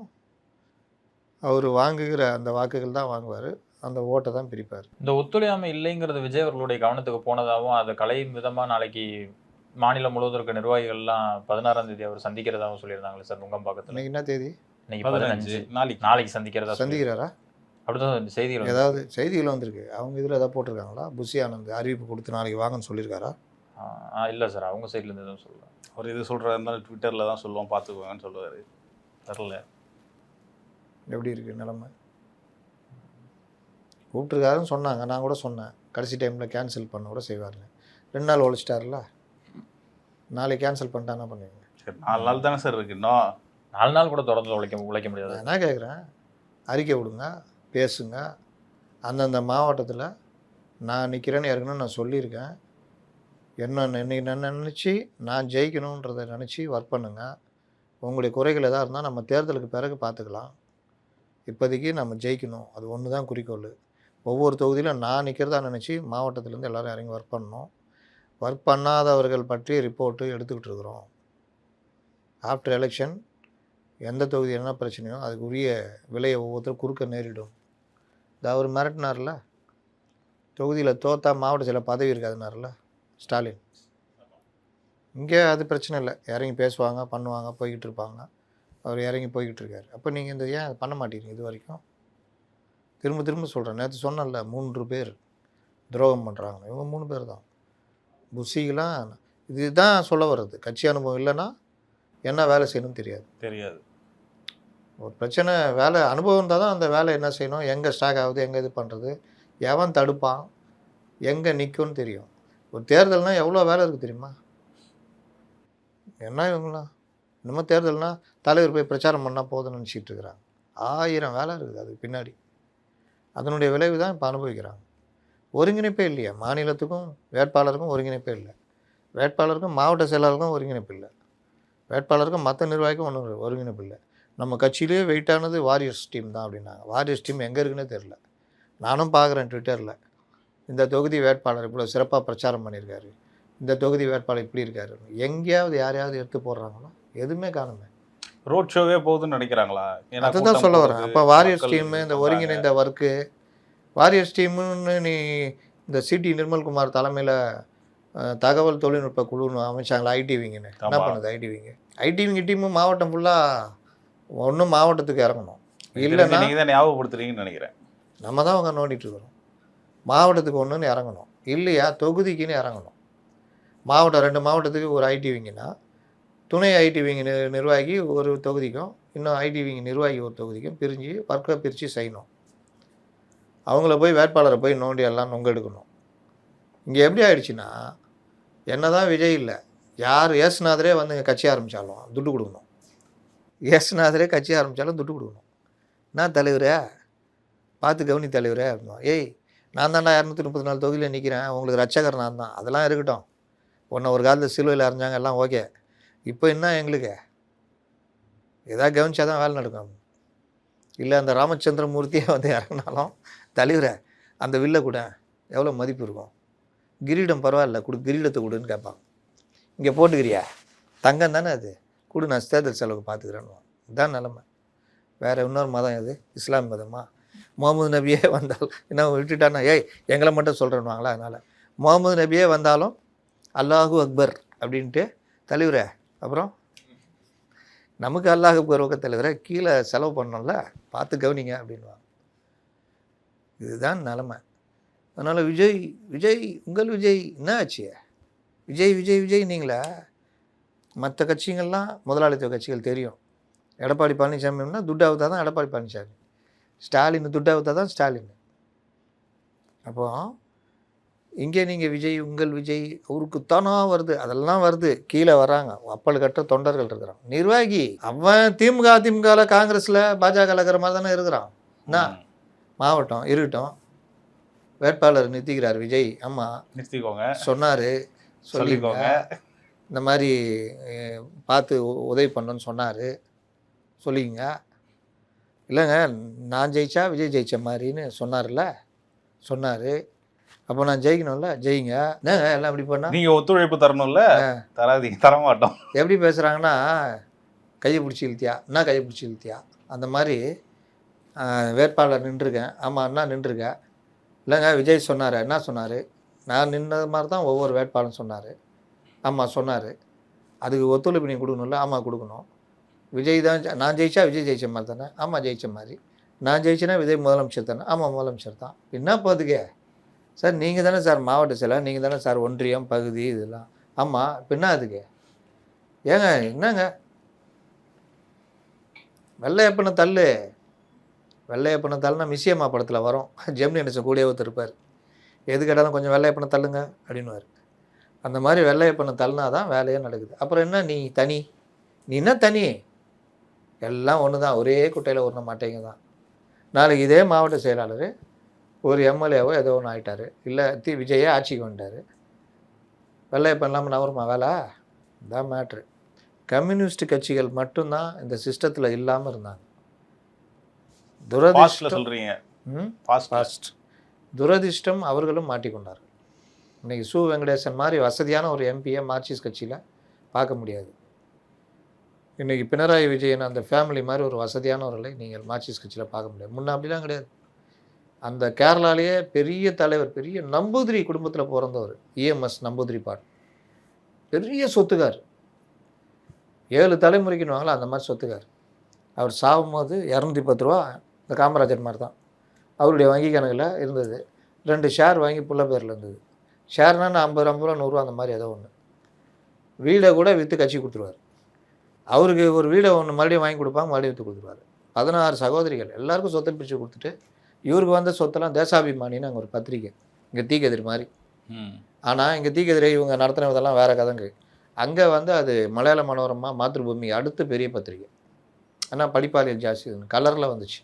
அவர் வாங்குகிற அந்த வாக்குகள் தான் வாங்குவார், அந்த ஓட்டை தான் பிரிப்பார். இந்த ஒத்துழையாமை இல்லைங்கிறது விஜய் அவர்களுடைய கவனத்துக்கு போனதாகவும், அதை கலையும் விதமாக நாளைக்கு மாநிலம் முழுவதும் இருக்க நிர்வாகிகள்லாம் 16ஆம் தேதி அவர் சந்திக்கிறதாகவும் சொல்லியிருந்தாங்களே சார் நுங்கம்பாக்கத்தில். இன்னைக்கு என்ன தேதி? இன்னைக்கு 15. நாளைக்கு சந்திக்கிறாரா? அப்படிதான் செய்திகள் ஏதாவது செய்திகள் வந்திருக்கு. அவங்க இதில் ஏதாவது போட்டிருக்காங்களா? புஷி ஆனந்த் அறிவிப்பு கொடுத்து நாளைக்கு வாங்கன்னு சொல்லியிருக்காரா? இல்லை சார், அவங்க சைட்லேருந்து எதுவும் சொல்லல. அவர் இது சொல்கிறதா இருந்தாலும் ட்விட்டரில் தான் சொல்லுவோம், பார்த்துக்குவாங்கன்னு சொல்லுவார். தெரில எப்படி இருக்குது நிலமை. கூப்பிட்ருக்காருன்னு சொன்னாங்க, நான் கூட சொன்னேன் கடைசி டைமில் கேன்சல் பண்ண கூட செய்வாருங்க. 2 நாள் உழைச்சிட்டார்ல, நாளைக்கு கேன்சல் பண்ணிட்டா என்ன பண்ணுவீங்க? சரி, 4 நாள் தானே சார் இருக்கு, இன்னும் 4 நாள் கூட தொடர்ந்து உழைக்க முடியாது. நான் என்ன கேட்குறேன், அறிக்கை விடுங்க, பேசுங்க. அந்தந்த மாவட்டத்தில் நான் நிற்கிறேன்னு ஏற்கனவே நான் சொல்லியிருக்கேன். இன்னைக்கு நான் நினச்சி நான் ஜெயிக்கணுன்றதை நினச்சி ஒர்க் பண்ணுங்கள். உங்களுடைய குறைகள் எதாக இருந்தால் நம்ம தேர்தலுக்கு பிறகு பார்த்துக்கலாம். இப்போதைக்கு நம்ம ஜெயிக்கணும், அது ஒன்று தான் குறிக்கோள். ஒவ்வொரு தொகுதியிலும் நான் நிற்கிறதா நினச்சி மாவட்டத்திலேருந்து எல்லோரும் இறங்கி ஒர்க் பண்ணணும். ஒர்க் பண்ணாதவர்கள் பற்றி ரிப்போர்ட்டு எடுத்துக்கிட்டு இருக்கிறோம். ஆஃப்டர் எலெக்ஷன் எந்த தொகுதி என்ன பிரச்சனையோ அதுக்கு உரிய விலையை ஒவ்வொருத்தரும் குறுக்க நேரிடும். இது அவர் மிரட்டினார்ல, தொகுதியில் தோத்தா மாவட்ட சில பதவி இருக்காதுனார்ல ஸ்டாலின். இங்கே அது பிரச்சனை இல்லை, இறங்கி பேசுவாங்க, பண்ணுவாங்க, போய்கிட்டு இருப்பாங்க. அவர் இறங்கி போய்கிட்டு இருக்கார். அப்போ நீங்கள் இந்த ஏன் பண்ண மாட்டேங்கிறீங்க? இது வரைக்கும் திரும்ப சொல்கிறேன், நேற்று சொன்னல 3 பேர் துரோகம் பண்ணுறாங்க. இவங்க 3 பேர் தான் புஷிகளாம். இதுதான் சொல்ல வர்றது. கட்சி அனுபவம் இல்லைன்னா என்ன வேலை செய்யணும்னு தெரியாது. தெரியாது. ஒரு பிரச்சனை வேலை அனுபவம் இருந்தால் தான் அந்த வேலை என்ன செய்யணும், எங்கே ஸ்டாக் ஆகுது, எங்கே இது பண்ணுறது, எவன் தடுப்பான், எங்கே நிற்கும்னு தெரியும். ஒரு தேர்தல்னால் எவ்வளோ வேலை இருக்குது தெரியுமா? என்ன இவங்களாம் இன்னமும் தேர்தல்னால் தலைவர் போய் பிரச்சாரம் பண்ணால் போதும்னு நினச்சிட்டு இருக்கிறாங்க. 1000 வேலை இருக்குது அதுக்கு பின்னாடி. அதனுடைய விளைவு தான் இப்போ அனுபவிக்கிறாங்க. ஒருங்கிணைப்பே இல்லையா, மாநிலத்துக்கும் வேட்பாளருக்கும் ஒருங்கிணைப்பே இல்லை, வேட்பாளருக்கும் மாவட்ட செயலாளருக்கும் ஒருங்கிணைப்பு இல்லை, வேட்பாளருக்கும் மற்ற நிர்வாகிக்கும் ஒன்றும் ஒருங்கிணைப்பு இல்லை. நம்ம கட்சியிலே வெயிட்டானது வாரியர்ஸ் டீம் தான் அப்படின்னாங்க. வாரியர்ஸ் டீம் எங்கே இருக்குன்னே தெரில. நானும் பார்க்குறேன் ட்விட்டரில், இந்த தொகுதி வேட்பாளர் இவ்வளோ சிறப்பாக பிரச்சாரம் பண்ணியிருக்காரு, இந்த தொகுதி வேட்பாளர் இப்படி இருக்காரு, எங்கேயாவது யாரையாவது எடுத்து போடுறாங்களா? எதுவுமே காணுமே. ரோட் ஷோவே போகுதுன்னு நினைக்கிறாங்களா? அதுதான் சொல்ல வரேன். அப்போ வாரியர்ஸ் டீமு, இந்த ஒருங்கிணைந்த ஒர்க்கு, வாரியர்ஸ் டீமுன்னு நீ இந்த சிடி நிர்மல்குமார் தலைமையில் தகவல் தொழில்நுட்ப குழுன்னு அமைச்சாங்களா, ஐடிவிங்கன்னு. என்ன பண்ணுது ஐடிவிங்க? ஐடிவிங்க டீமு மாவட்டம் ஃபுல்லாக ஒன்றும் மாவட்டத்துக்கு இறங்கணும், இல்லைன்னா நீங்கள் தான் ஞாபகப்படுத்துறீங்கன்னு நினைக்கிறேன். நம்ம தான் அவங்க நோண்டிகிட்ருக்குறோம். மாவட்டத்துக்கு ஒன்றுன்னு இறங்கணும், இல்லையா தொகுதிக்குன்னு இறங்கணும். மாவட்டம் 2 மாவட்டத்துக்கு ஒரு ஐடிவிங்கன்னா துணை ஐடிவிங்க நிர்வாகி ஒரு தொகுதிக்கும் இன்னும் ஐடிவிங்க நிர்வாகி ஒரு தொகுதிக்கும் பிரிஞ்சு ஒர்க்கை பிரித்து செய்யணும். அவங்கள போய் வேட்பாளரை போய் நோண்டி எல்லாம் நொங்கெடுக்கணும். இங்கே எப்படி ஆயிடுச்சுன்னா, என்ன தான் விஜய் இல்லை, யார் ஏசுநாதரே வந்து இங்கே கட்சி ஆரம்பித்தாலும் துட்டு கொடுக்கணும், ஏசுநாதரே கட்சி ஆரம்பித்தாலும் துட்டு கொடுக்கணும். நான் தலைவரே பார்த்து கவனி தலைவரே அப்படின்னா, ஏய் நான் தாண்டா 234 தொகுதியில் நிற்கிறேன், உங்களுக்கு ரட்சகர் நான் தான். அதெல்லாம் இருக்கட்டும், ஒன்று ஒரு காலத்தில் சிலுவையில் அரைஞ்சாங்க, எல்லாம் ஓகே. இப்போ என்ன எங்களுக்கு எதாவது கவனிச்சா தான் வேலை நடக்கும். இல்லை அந்த ராமச்சந்திரமூர்த்தியை வந்து இறங்கினாலும் தலைவரை அந்த வில்லை கூட எவ்வளோ மதிப்பு இருக்கும், கிரீடம் பரவாயில்ல கொடு, கிரீடத்தை கொடுன்னு கேட்பாங்க. இங்கே போட்டுக்கிறியா, தங்கம் தானே அது, கொடு, நான் தேர்தல் செலவுக்கு பார்த்துக்கிறேன்னு. இதுதான் நிலமை. வேறு இன்னொரு மதம் எது, இஸ்லாம் மதமா? முகமது நபியே வந்தாலும் என்ன விட்டுட்டானா, ஏய் எங்களை மட்டும் சொல்கிறேன்னுவாங்களா? அதனால் முகமது நபியே வந்தாலும் அல்லாஹு அக்பர் அப்படின்ட்டு தலைவரே, அப்புறம் நமக்கு அல்லாஹ் அக்பர் ஓக்க தலைவரை கீழே செலவு பண்ணோம்ல, பார்த்து கவனிங்க அப்படின்வாங்க. இதுதான் நிலமை. அதனால் விஜய் விஜய் உங்கள் விஜய் என்ன ஆச்சு? விஜய் விஜய் விஜய் நீங்களா? மற்ற கட்சிகள்லாம் முதலாளித்துவ கட்சிகள் தெரியும். எடப்பாடி பழனிசாமின்னா துட்டாவுத்தா தான் எடப்பாடி பழனிசாமி, ஸ்டாலின் துட்டாவுத்தா தான் ஸ்டாலின். அப்போது இங்கே நீங்கள் விஜய் உங்கள் விஜய் அவருக்கு தானா வருது, அதெல்லாம் வருது, கீழே வராங்க அப்பல் கட்ட தொண்டர்கள் இருக்கிறான். நிர்வாகி அவன் திமுகவில் காங்கிரஸில் பாஜக இருக்கிற மாதிரி தானே இருக்கிறான். என்ன மாவட்டம் இருக்கட்டும், வேட்பாளர் நிறுத்திக்கிறார் விஜய். ஆமாம் நிறுத்திக்கோங்க சொன்னார், சொல்லிக்கோங்க, இந்த மாதிரி பார்த்து உதவி பண்ணணுன்னு சொன்னார், சொல்லிங்க. இல்லைங்க நான் ஜெயிச்சா விஜய் ஜெயிச்ச மாதிரின்னு சொன்னார்ல, சொன்னார். அப்போ நான் ஜெயிக்கணும்ல, ஜெயிங்க. என்னங்க எல்லாம் இப்படி பண்ணால் நீங்கள் ஒத்துழைப்பு தரணும்ல, தராதீங்க, தரமாட்டோம். எப்படி பேசுகிறாங்கன்னா, கையை பிடிச்சி இழுத்தியா, என்ன கையை பிடிச்சி இழுத்தியா, அந்த மாதிரி வேட்பாளர் நின்றுருக்கேன். ஆமாம் அண்ணா நின்றுருக்கேன். இல்லைங்க விஜய் சொன்னார், என்ன சொன்னார், நான் நின்றது மாதிரி தான் ஒவ்வொரு வேட்பாளரும் சொன்னார். ஆமாம் சொன்னார், அதுக்கு ஒத்துழைப்பு நீங்கள் கொடுக்கணும்ல. ஆமாம் கொடுக்கணும். விஜய் தான் நான் ஜெயிச்சா விஜய் ஜெயிச்ச மாதிரி தானே. ஆமாம் ஜெயிச்ச மாதிரி. நான் ஜெயிச்சேன்னா விஜய் முதலமைச்சர் தானே. ஆமாம் முதலமைச்சர் தான். என்ன போதுக்கே சார், நீங்கள் தானே சார் மாவட்ட செயலர், நீங்கள் தானே சார் ஒன்றியம் பகுதி இதெல்லாம். ஆமாம் இப்போ என்ன அதுக்கு ஏங்க என்னங்க வெள்ளையப்பனை தள்ளு, வெள்ளையப்பனை தள்ளுனா மிஸ்யம்மா படத்தில் வரும், ஜெமினி கணேசன் கூடயே ஒருத்தருப்பார், எது கேட்டாலும் கொஞ்சம் வெள்ளையப்பனை தள்ளுங்க அப்படின்னுவார். அந்த மாதிரி வெள்ளையப்பனை தள்ளினா தான் வேலையே நடக்குது. அப்புறம் என்ன நீ தனி, நீ என்ன தனி, எல்லாம் ஒன்று தான், ஒரே குட்டையில் உருண மாட்டேங்க தான். நாளைக்கு இதே மாவட்ட செயலாளர் ஒரு எம்எல்ஏவோ ஏதோ ஒன்று ஆகிட்டார், இல்லை விஜயே ஆட்சிக்கு வந்துட்டார், வெள்ளையப்பன் இல்லாமல் நவருமா வேலை? இதுதான் மேட்ரு. கம்யூனிஸ்ட் கட்சிகள் மட்டும்தான் இந்த சிஸ்டத்தில் இல்லாமல் இருந்தாங்க. துரதிர்ஷ்டம் அவர்களும் மாட்டிக்கொண்டார். இன்றைக்கி சு வெங்கடேசன் மாதிரி வசதியான ஒரு எம்பியை மார்க்சிஸ்ட் கட்சியில் பார்க்க முடியாது. இன்றைக்கி பினராயி விஜயன் அந்த ஃபேமிலி மாதிரி ஒரு வசதியானவர்களை நீங்கள் மார்க்சிஸ்ட் கட்சியில் பார்க்க முடியாது. முன்ன அப்படிலாம் கிடையாது. அந்த கேரளாலேயே பெரிய தலைவர், பெரிய நம்பூதிரி குடும்பத்தில் பிறந்தவர், இஎம்எஸ் நம்பூதிரிப்பாட், பெரிய சொத்துக்கார், 7 தலைமுறைக்குன்னுவாங்களா அந்த மாதிரி சொத்துக்கார். அவர் சாகும்போது 210 ரூபா, இந்த காமராஜர் மாதிரி தான் அவருடைய வங்கி கணக்கில் இருந்தது. 2 ஷேர் வாங்கி புள்ள பேரில் இருந்தது. ஷேர்னா 50 ரூபா 100 ரூபா அந்த மாதிரி ஏதோ ஒன்று. வீடை கூட விற்று கட்சி கொடுத்துருவார். அவருக்கு ஒரு வீடை ஒன்று மறுபடியும் வாங்கி கொடுப்பாங்க, மறுபடியும் எடுத்து கொடுத்துருவாரு. 16 சகோதரிகள் எல்லாருக்கும் சொத்தை பிரித்து கொடுத்துட்டு இவருக்கு வந்த சொத்தெல்லாம் தேசாபிமானின்னு அங்கே ஒரு பத்திரிக்கை, இங்கே தீக்கதிர் மாதிரி. ஆனால் இங்கே தீக்கதிரை இவங்க நடத்தினதெல்லாம் வேறு கதைங்க. அங்கே வந்து அது மலையாள மனோரமா, மாத்ருபூமி அடுத்த பெரிய பத்திரிக்கை. ஆனால் படிப்பாளியல் ஜாஸ்தி கலரில் வந்துச்சு,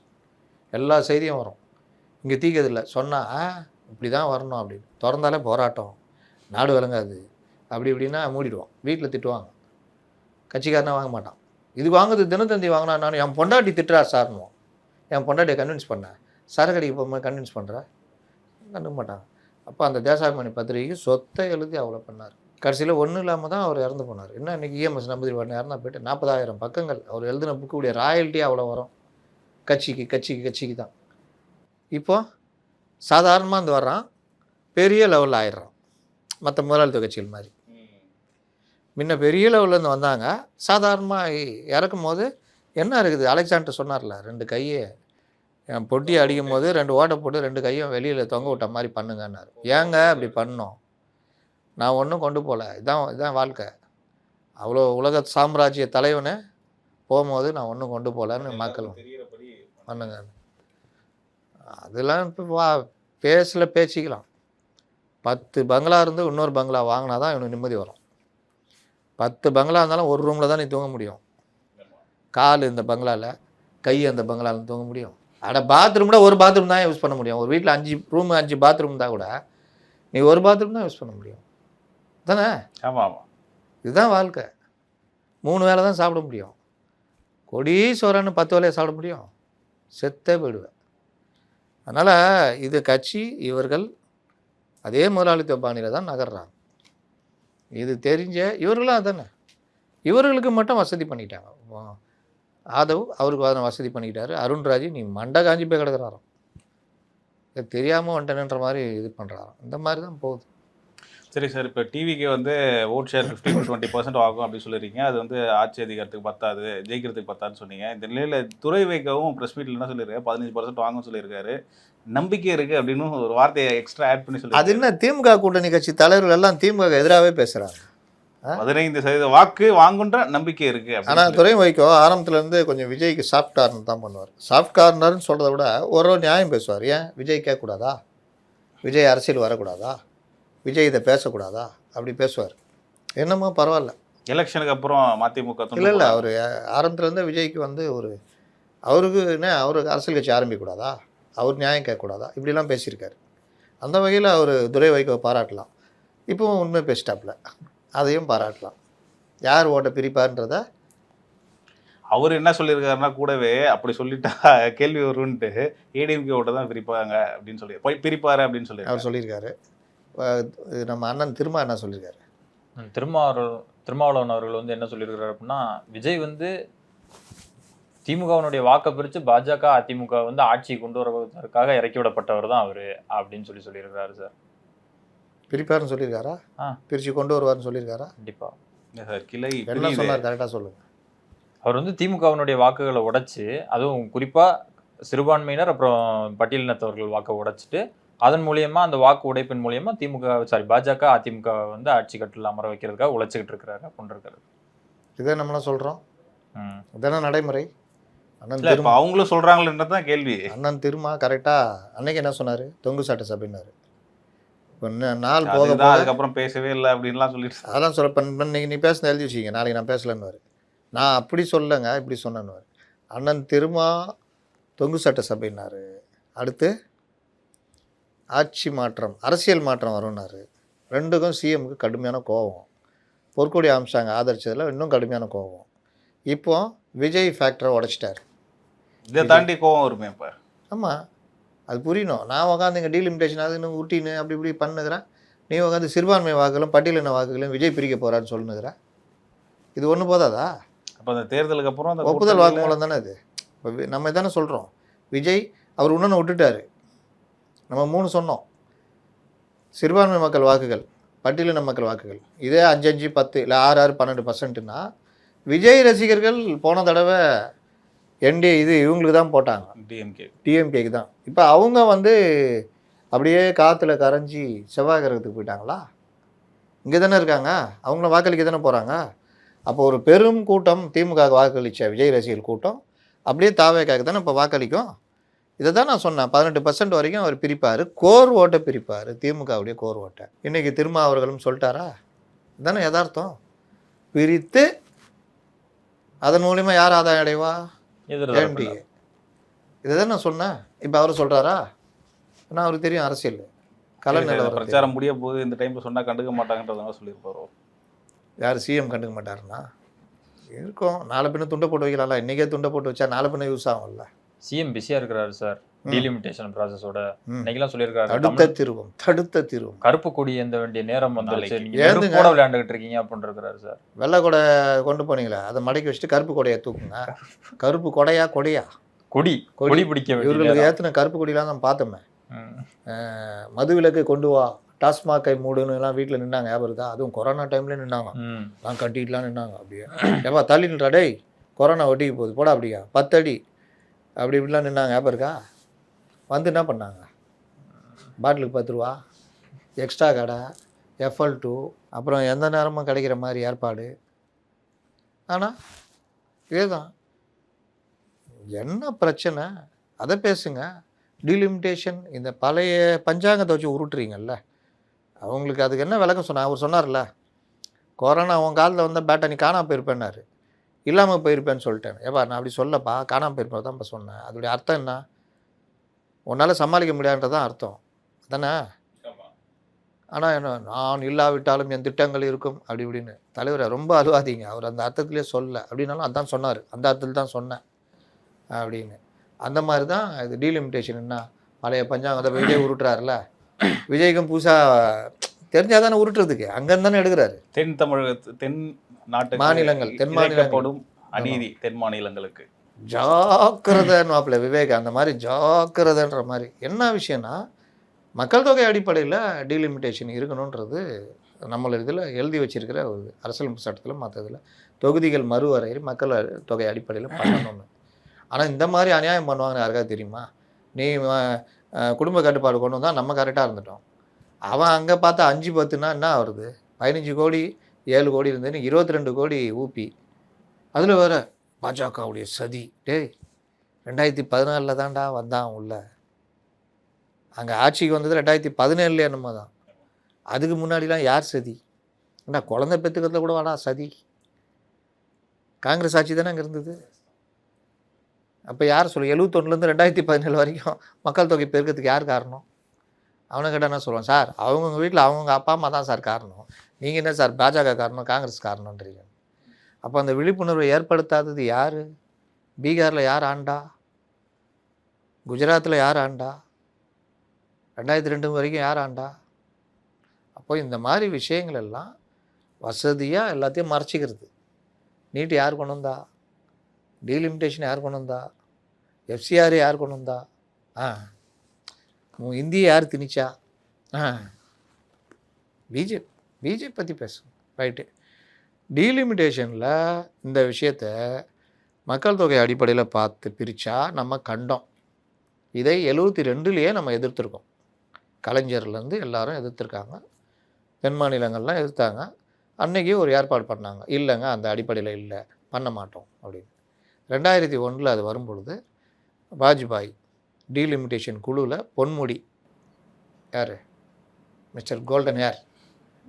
எல்லா செய்தியும் வரும். இங்கே தீக்கதிரில் சொன்னால் இப்படி தான் வரணும் அப்படின்னு திறந்தாலே போராட்டம், நாடு விளங்காது அப்படி இப்படின்னா மூடிடுவோம். வீட்டில் திட்டுவாங்க, கட்சிக்காரனா வாங்க மாட்டான். இது வாங்குறது தினத்தந்தி வாங்கினா நான் என் பொண்டாட்டி திட்டுறா சார்னுவோம். என் பொண்டாட்டியை கன்வின்ஸ் பண்ணேன், சரக்கடிக்கு போகும்போது கன்வின்ஸ் பண்ணுறேன், கண்டுக்க மாட்டாங்க. அப்போ அந்த தேசாபிமானி பத்திரிகைக்கு சொத்தை எழுதி அவ்வளோ பண்ணார். கடைசியில் ஒன்றும் இல்லாமல் தான் அவர் இறந்து போனார். என்ன இன்றைக்கி இஎம்எஸ் நம்பூதிரி இறந்தா போய்ட்டு 40,000 பக்கங்கள் அவர் எழுதின புக்குடைய ராயல்ட்டி அவ்வளோ வரும் கட்சிக்கு தான். இப்போது சாதாரணமாக இருந்து வர்றான், பெரிய லெவலில் ஆயிடுறான். மற்ற முதலாளித்துவ கட்சிகள் மாதிரி முன்ன பெரிய லெவல்லேருந்து வந்தாங்க, சாதாரணமாக இறக்கும் போது என்ன இருக்குது, அலெக்சாண்டர் சொன்னார்ல, 2 கையை என் பொட்டியை அடிக்கும் போது 2 ஓட்டை போட்டு 2 கையும் வெளியில் தொங்க விட்ட மாதிரி பண்ணுங்கன்னார். ஏங்க அப்படி பண்ணோம்? நான் ஒன்றும் கொண்டு போகல, இதான் வாழ்க்கை. அவ்வளோ உலக சாம்ராஜ்ய தலைவனை போகும்போது நான் ஒன்றும் கொண்டு போகலன்னு மக்கள் பண்ணுங்க. அதெல்லாம் இப்போ பேச்சிக்கலாம். 10 பங்களா இருந்து இன்னொரு பங்களா வாங்கினா தான் இவனுக்கு நிம்மதி வரும். 10 பங்களா இருந்தாலும் ஒரு ரூமில் தான் நீ தூங்க முடியும். கால் இந்த பங்களாவில், கை அந்த பங்களாவில் தூங்க முடியும். பாத்ரூம்ல ஒரு பாத்ரூம் தான் யூஸ் பண்ண முடியும். ஒரு வீட்டில் 5 ரூமு 5 பாத்ரூம் தான் கூட நீ ஒரு பாத்ரூம் தான் யூஸ் பண்ண முடியும் தானே? ஆமாம், இதுதான் வாழ்க்கை. 3 வேளை தான் சாப்பிட முடியும். கொடீஸ்வரன்னு 10 வேளையை சாப்பிட முடியும்? செத்தே போயிடுவேன். அதனால் இது கட்சி இவர்கள் அதே முதலாளித்துவ பாணியில் தான் நகர்றாங்க. இது தெரிஞ்ச இவர்களும் அதானே, இவர்களுக்கு மட்டும் வசதி பண்ணிட்டாங்க. ஆதவ் அவருக்கு வசதி பண்ணிக்கிட்டாரு. அருண்ராஜ் நீ மண்டை காஞ்சி போய் கிடக்குறாராம், தெரியாமல் வந்துட்டேன்ற மாதிரி இது பண்ணுறாராம். இந்த மாதிரி தான் போகுது. சரி சார், இப்போ டிவிக்கு வந்து ஓட் ஷேர் 15-20% ஆகும் அப்படின்னு சொல்லியிருக்கீங்க. அது வந்து ஆட்சி அதிகாரத்துக்கு பத்தாது, ஜெயிக்கிறதுக்கு பத்தாதுன்னு சொன்னீங்க. இந்த நிலையில் துறை வைக்கவும் ப்ரெஸ் மீட்டில் என்ன சொல்லியிருக்காரு, 15% வாங்கும்னு சொல்லியிருக்காரு. நம்பிக்கை இருக்குது அப்படின்னு ஒரு வார்த்தையை எக்ஸ்ட்ரா ஆட் பண்ணி சொல்லி. அது என்ன, திமுக கூட்டணி கட்சி தலைவர்கள் எல்லாம் திமுக எதிராகவே பேசுகிறாங்க. 15% வாக்கு வாங்குன்ற நம்பிக்கை இருக்குது. ஆனால் துறை வைக்கோ ஆரம்பத்துலேருந்து கொஞ்சம் விஜய்க்கு சாஃப்ட் கார்னர் தான் பண்ணுவார். சாஃப்ட் கார்னர்னு சொல்கிறத விட ஒரு நியாயம் பேசுவார். ஏன் விஜய் கேட்கக்கூடாதா, விஜய் அரசியல் வரக்கூடாதா, விஜய் இதை பேசக்கூடாதா, அப்படி பேசுவார். என்னமோ பரவாயில்ல. எலெக்ஷனுக்கு அப்புறம் மதிமுக இல்லை அவர் ஆரம்பத்துலேருந்து விஜய்க்கு வந்து அவருக்கு என்ன, அவருக்கு அரசியல் கட்சி ஆரம்பிக்கக்கூடாதா, அவர் நியாயம் கேட்கக்கூடாதா, இப்படிலாம் பேசியிருக்காரு. அந்த வகையில் அவர் துரை வைகோ பாராட்டலாம். இப்போவும் உண்மை பேசிட்டாப்புல, அதையும் பாராட்டலாம். யார் ஓட்ட பிரிப்பார்ன்றத அவர் என்ன சொல்லியிருக்காருன்னா, கூடவே அப்படி சொல்லிட்டா கேள்வி வரும்ன்ட்டு ஏடிஎம்கே ஓட்ட தான் பிரிப்பாங்க அப்படின்னு சொல்லி பிரிப்பாரு அப்படின்னு சொல்லி அவர் சொல்லியிருக்காரு. நம்ம அண்ணன் திரும்ப என்ன சொல்லியிருக்காரு, திருமாவளவன் அவர்கள் வந்து என்ன சொல்லியிருக்காரு அப்படின்னா, விஜய் வந்து திமுகவினுடைய வாக்கை பிரித்து பாஜக அதிமுக வந்து ஆட்சியை கொண்டு வருவதற்காக இறக்கி விடப்பட்டவர் தான் அவர் அப்படின்னு சொல்லியிருக்காரு சார். பிரிப்பாருன்னு சொல்லியிருக்காரா, பிரித்து கொண்டு வருவார்னு சொல்லியிருக்காரா? கண்டிப்பாக கிளை என்ன சொன்னார் கரெக்டாக சொல்லுங்கள். அவர் வந்து திமுகவினுடைய வாக்குகளை உடைச்சு, அதுவும் குறிப்பாக சிறுபான்மையினர் அப்புறம் பட்டியலினத்தவர்கள் வாக்கை உடைச்சிட்டு அதன் மூலியமா அந்த வாக்கு உடைப்பின் மூலியமா பாஜக அதிமுக வந்து ஆட்சி கட்டில் அமர வைக்கிறதுக்காக உழைச்சிக்கிட்டு இருக்கிறாரு அப்படின்னு இருக்காரு. இதை நம்மளாம் சொல்கிறோம், இதான நடைமுறை. அண்ணன் அவங்களும் சொல்கிறாங்களேன்றதான் கேள்வி. அண்ணன் திருமா கரெக்டாக அன்னைக்கு என்ன சொன்னார், தொங்கு சாட்டை சபைன்னாரு. இப்போ நாள் போக அதுக்கப்புறம் பேசவே இல்லை அப்படின்லாம் சொல்லிட்டு அதெல்லாம் சொல்ல. இன்னைக்கு நீ பேசுன எழுதி வச்சுக்கிங்க, நாளைக்கு நான் பேசலன்னுவார். நான் அப்படி சொல்லலைங்க இப்படி சொன்னேன்னுவார். அண்ணன் திருமா தொங்கு சட்ட சபைன்னாரு. அடுத்து ஆட்சி மாற்றம், அரசியல் மாற்றம் வரும்னாரு. ரெண்டுக்கும் சிஎம்க்கு கடுமையான கோபம். பொற்கொடி அம்சாங்க ஆதரிச்சதில் இன்னும் கடுமையான கோபம். இப்போ விஜய் ஃபேக்டரை உடைச்சிட்டார். இதை தாண்டி கோபம் வருமே இப்போ. ஆமாம், அது புரியணும். நான் உட்காந்து இங்கே டீலிமிட்டேஷன் அது இன்னும் ஊட்டின்னு அப்படி இப்படி பண்ணுகிறேன். நீ உட்காந்து சிறுபான்மை வாக்குகளும் பட்டியலின வாக்குகளையும் விஜய் பிரிக்க போகிறான்னு சொல்லுங்கிறேன். இது ஒன்று போதாதா? அப்போ அந்த தேர்தலுக்கு அப்புறம் அந்த ஒப்புதல் வாக்குமூலம் தானே அது. இப்போ நம்ம தானே சொல்கிறோம், விஜய் அவர் இன்னொன்று விட்டுட்டார். நம்ம 3 சொன்னோம், சிறுபான்மை மக்கள் வாக்குகள், பட்டியலின மக்கள் வாக்குகள். இதே 5-5, 10 இல்லை 6-6, 12%னா விஜய் ரசிகர்கள் போன தடவை என்டிஏ இது இவங்களுக்கு தான் போட்டாங்க, டிஎம்கேக்கு தான். இப்போ அவங்க வந்து அப்படியே காற்றுல கரைஞ்சி செவ்வாய் கிரகத்துக்கு போயிட்டாங்களா? இங்கே தானே இருக்காங்க, அவங்கள வாக்களிக்க தானே போகிறாங்க. அப்போ ஒரு பெரும் கூட்டம் திமுக வாக்களித்த விஜய் ரசிகர்கள் கூட்டம் அப்படியே தாவேக்காக்கு தானே இப்போ வாக்களிக்கும். இதை தான் நான் சொன்னேன். 18% வரைக்கும் அவர் பிரிப்பார், கோர் ஓட்டை பிரிப்பார், திமுகவுடைய கோர் ஓட்டை. இன்றைக்கி திருமாவர்களும் சொல்லிட்டாரா? இதுதானே யதார்த்தம். பிரித்து அதன் மூலிமா யார் ஆதாயம் அடைவா? என்டிஏ. இதை தான் நான் சொன்னேன். இப்போ அவர் சொல்கிறாரா? ஆனால் அவருக்கு தெரியும் அரசியல் கல நிலவரம். பிரச்சாரம் முடிய போது இந்த டைமில் சொன்னால் கண்டுக்க மாட்டாங்கன்றதுனால சொல்லியிருப்பாரோ. யார் சிஎம் கண்டுக்க மாட்டாருன்னா இருக்கும். நாலு பின்ன துண்டை போட்டு வைக்கலாம்ல. இன்றைக்கே துண்டை போட்டு வச்சா நாலு பின்ன யூஸ் ஆகும்ல. சிஎம் பிஸியாக இருக்கிறாரு சார் டீலிமிட்டேஷன் ப்ராசஸோட. இன்னைக்கெல்லாம் சொல்லியிருக்காரு தடுத்த தீர்வும் கருப்பு கொடி எந்த வேண்டிய நேரம் வந்துருச்சு, நீங்க கூட விளையாண்டுகிட்டு இருக்கீங்க அப்படின்னு இருக்கிறாரு சார். வெள்ளை கொடை கொண்டு போனீங்களா, அதை மடக்கி வச்சுட்டு கருப்பு கொடையை தூக்குங்க. கருப்பு கொடையா கொடையா? கொடி கொடி பிடிக்க இவர்களுக்கு ஏற்றின கருப்பு கொடியெலாம் தான் பார்த்தோமே. மதுவிலக்கு கொண்டு வா, டாஸ்மாகை மூடுன்னு எல்லாம் வீட்டில் நின்னாங்க, ஞாபகம் இருக்கா? அதுவும் கொரோனா டைம்ல நின்னாங்க, நான் கட்டிட்டுலாம் நின்னாங்க. அப்படியே ஏப்பா தள்ளி நின்றா, டேய் கொரோனா ஒட்டிக்கு போகுது போடா அப்படியா, 10 அடி அப்படி இப்படிலாம் நின்னாங்க, ஞாபகம் இருக்கா? வந்து என்ன பண்ணாங்க? பாட்டிலுக்கு 10 ரூபா எக்ஸ்ட்ரா கடை, FL2, அப்புறம் எந்த நேரமும் கிடைக்கிற மாதிரி ஏற்பாடு. ஆனால் இதுதான் என்ன பிரச்சனை, அதை பேசுங்க. டீலிமிட்டேஷன், இந்த பழைய பஞ்சாங்கத்தை வச்சு உருட்டுறீங்கல்ல, அவங்களுக்கு அதுக்கு என்ன விளக்கம் சொன்ன? அவர் சொன்னார்ல, கொரோனா உன் காலத்தில் வந்தால் பேட்டா நீ காணாமல் போயிருப்பேன்னாரு. இல்லாமல் போயிருப்பேன்னு சொல்லிட்டேன். ஏப்பா நான் அப்படி சொல்லப்பா, காணாமல் போயிருப்பேன் தான் இப்போ சொன்னேன். அதோடைய அர்த்தம் என்ன? உன்னால் சமாளிக்க முடியாதுன்றதான் அர்த்தம் தானே. ஆனால் என்ன, நான் இல்லாவிட்டாலும் என் திட்டங்கள் இருக்கும் அப்படி இப்படின்னு. தலைவரை ரொம்ப அழுவாதீங்க, அவர் அந்த அர்த்தத்திலே சொல்ல அப்படின்னாலும் அதான் சொன்னார், அந்த அர்த்தத்தில் தான் சொன்னேன் அப்படின்னு. அந்த மாதிரி தான் இது டீலிமிட்டேஷன். என்ன பழைய பஞ்சாங்கத்தை விஜய் உருட்டுறாருல, விஜய்க்கும் புதுசாக தெரிஞ்சால் தானே உருட்டுறதுக்கு, அங்கேருந்து தானே எடுக்கிறாரு. தென் தமிழக தென் நாட்டு மாநிலங்கள், தென் மாநிலப்படும் அநீதி தென் மாநிலங்களுக்கு ஜாக்கிரதைன்னு மாப்பிள்ள விவேக், அந்த மாதிரி ஜாக்கிரதைன்ற மாதிரி. என்ன விஷயம்னா, மக்கள் தொகை அடிப்படையில் டீலிமிட்டேஷன் இருக்கணுன்றது நம்மள இதில் எழுதி வச்சிருக்கிற ஒரு அரசியலமைப்பு சட்டத்தில், மற்ற இதில் தொகுதிகள் மறுவரையில் மக்கள் தொகை அடிப்படையில் பண்ணணும்னு. ஆனால் இந்த மாதிரி அநியாயம் பண்ணுவாங்கன்னு யாருக்காவது தெரியுமா? நீ குடும்ப கட்டுப்பாடு கொண்டு வந்தால் நம்ம கரெக்டாக இருந்துட்டோம். அவன் அங்கே பார்த்தா 5-10ன்னா என்ன வருது? 15 கோடி 7 கோடி இருந்ததுன்னு 22 கோடி ஊப்பி. அதில் வேறு பாஜகவுடைய சதி. டேய் 2014 தான்டா வந்தான் உள்ள. அங்கே ஆட்சிக்கு வந்தது 2017 என்னமோ தான். அதுக்கு முன்னாடிலாம் யார் சதி? ஏன்னா குழந்தை பெற்றுக்கிறதுல கூட வாடா சதி. காங்கிரஸ் ஆட்சி தானே அங்கே இருந்தது. அப்போ யார் சொல்லு? 71லேருந்து 2017 வரைக்கும் மக்கள் தொகை பெருக்கிறதுக்கு யார் காரணம்? அவனை கேட்டால் என்ன சொல்லுவான்? சார் அவங்கவுங்க வீட்டில் அவங்கவுங்க அப்பா அம்மா தான் சார் காரணம், நீங்கள் என்ன சார் பாஜக காரணம் காங்கிரஸ் காரணன்றீங்க. அப்போ அந்த விழிப்புணர்வை ஏற்படுத்தாதது யார்? பீகாரில் யார் ஆண்டா? குஜராத்தில் யார் ஆண்டா? 2002 வரைக்கும் யார் ஆண்டா? அப்போ இந்த மாதிரி விஷயங்கள் எல்லாம் வசதியாக எல்லாத்தையும் மறைச்சிக்கிறது. நீட்டு யார் கொண்டு வந்தா? டீலிமிட்டேஷன் யார் கொண்டு வந்தா? FCR யார் கொண்டு வந்தா? இந்தியை யார் திணிச்சா? பிஜேபி பற்றி பேசும். ரைட்டு. டீலிமிட்டேஷனில் இந்த விஷயத்தை மக்கள் தொகை அடிப்படையில் பார்த்து பிரித்தா நம்ம கண்டோம். இதை 72லேயே நம்ம எதிர்த்துருக்கோம். கலைஞர்லேருந்து எல்லாரும் எதிர்த்துருக்காங்க, தென் மாநிலங்கள்லாம் எதிர்த்தாங்க. அன்றைக்கி ஒரு ஏற்பாடு பண்ணாங்க, இல்லைங்க அந்த அடிப்படையில் இல்லை பண்ண மாட்டோம் அப்படின்னு. 2001 அது வரும்பொழுது வாஜ்பாய் டீலிமிட்டேஷன் குழுவில் பொன்முடி, யார் மிஸ்டர் கோல்டன் ஹேர்,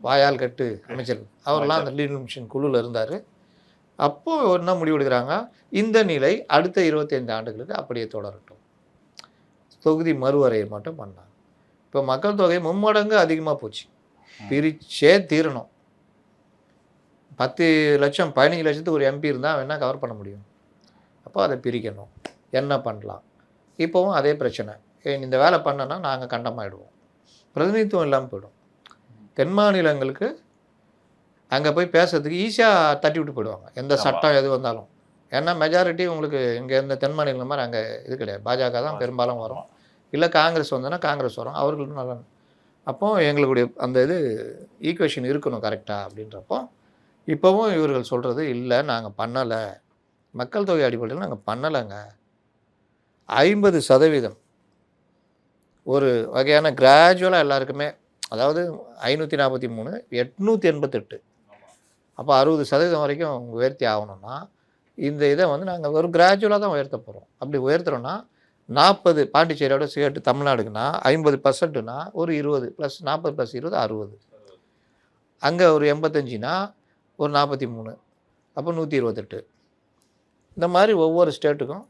வாயால் கட்டு அமைச்சர், அவரெல்லாம் அந்த டீலிமிட்டேஷன் குழுவில் இருந்தார். அப்போது என்ன முடிவெடுக்கிறாங்க? இந்த நிலை அடுத்த 25 ஆண்டுகளுக்கு அப்படியே தொடரட்டும், தொகுதி மறுவரையை மட்டும் பண்ணாங்க. இப்போ மக்கள் தொகை 3 மடங்கு அதிகமாக போச்சு, பிரிச்சே தீரணும். 10 லட்சம் 15 லட்சத்துக்கு ஒரு MP இருந்தால் அவன் என்ன கவர் பண்ண முடியும்? அப்போ அதை பிரிக்கணும். என்ன பண்ணலாம்? இப்போவும் அதே பிரச்சனை. இந்த வேலை பண்ணனா நாங்கள் கண்டமாயிடுவோம், பிரதிநிதித்துவம் இல்லாமல் போயிடும். தென் மாநிலங்களுக்கு அங்கே போய் பேசுறதுக்கு ஈஸியாக தட்டி விட்டு போயிடுவாங்க, எந்த சட்டம் எது வந்தாலும். ஏன்னா மெஜாரிட்டி உங்களுக்கு இங்கே இந்த தென் மாநிலம் மாதிரி அங்கே இது கிடையாது. பாஜக தான் பெரும்பாலும் வரும், இல்லை காங்கிரஸ் வந்தோன்னா காங்கிரஸ் வரும், அவர்களுக்கு நல்லா. அப்போது எங்களுடைய அந்த இது ஈக்குவேஷன் இருக்கணும் கரெக்டாக அப்படின்றப்போ இப்போவும் இவர்கள் சொல்கிறது இல்லை நாங்கள் பண்ணலை, மக்கள் தொகை அடிப்படையில் நாங்கள் பண்ணலைங்க. 50% ஒரு வகையான கிராஜுவலாக எல்லாருக்குமே, அதாவது 543 888 அப்போ 60% வரைக்கும் உயர்த்தி ஆகணும்னா இந்த இதை வந்து நாங்கள் ஒரு கிராஜுவலாக தான் உயர்த்த போகிறோம். அப்படி உயர்த்துறோன்னா 40 பாண்டிச்சேரியோட சேர்த்து தமிழ்நாடுக்குன்னா 50%னா ஒரு 20 ப்ளஸ் 40 + 20 60. அங்கே ஒரு 85னா ஒரு 43, அப்போ 128. இந்த மாதிரி ஒவ்வொரு ஸ்டேட்டுக்கும்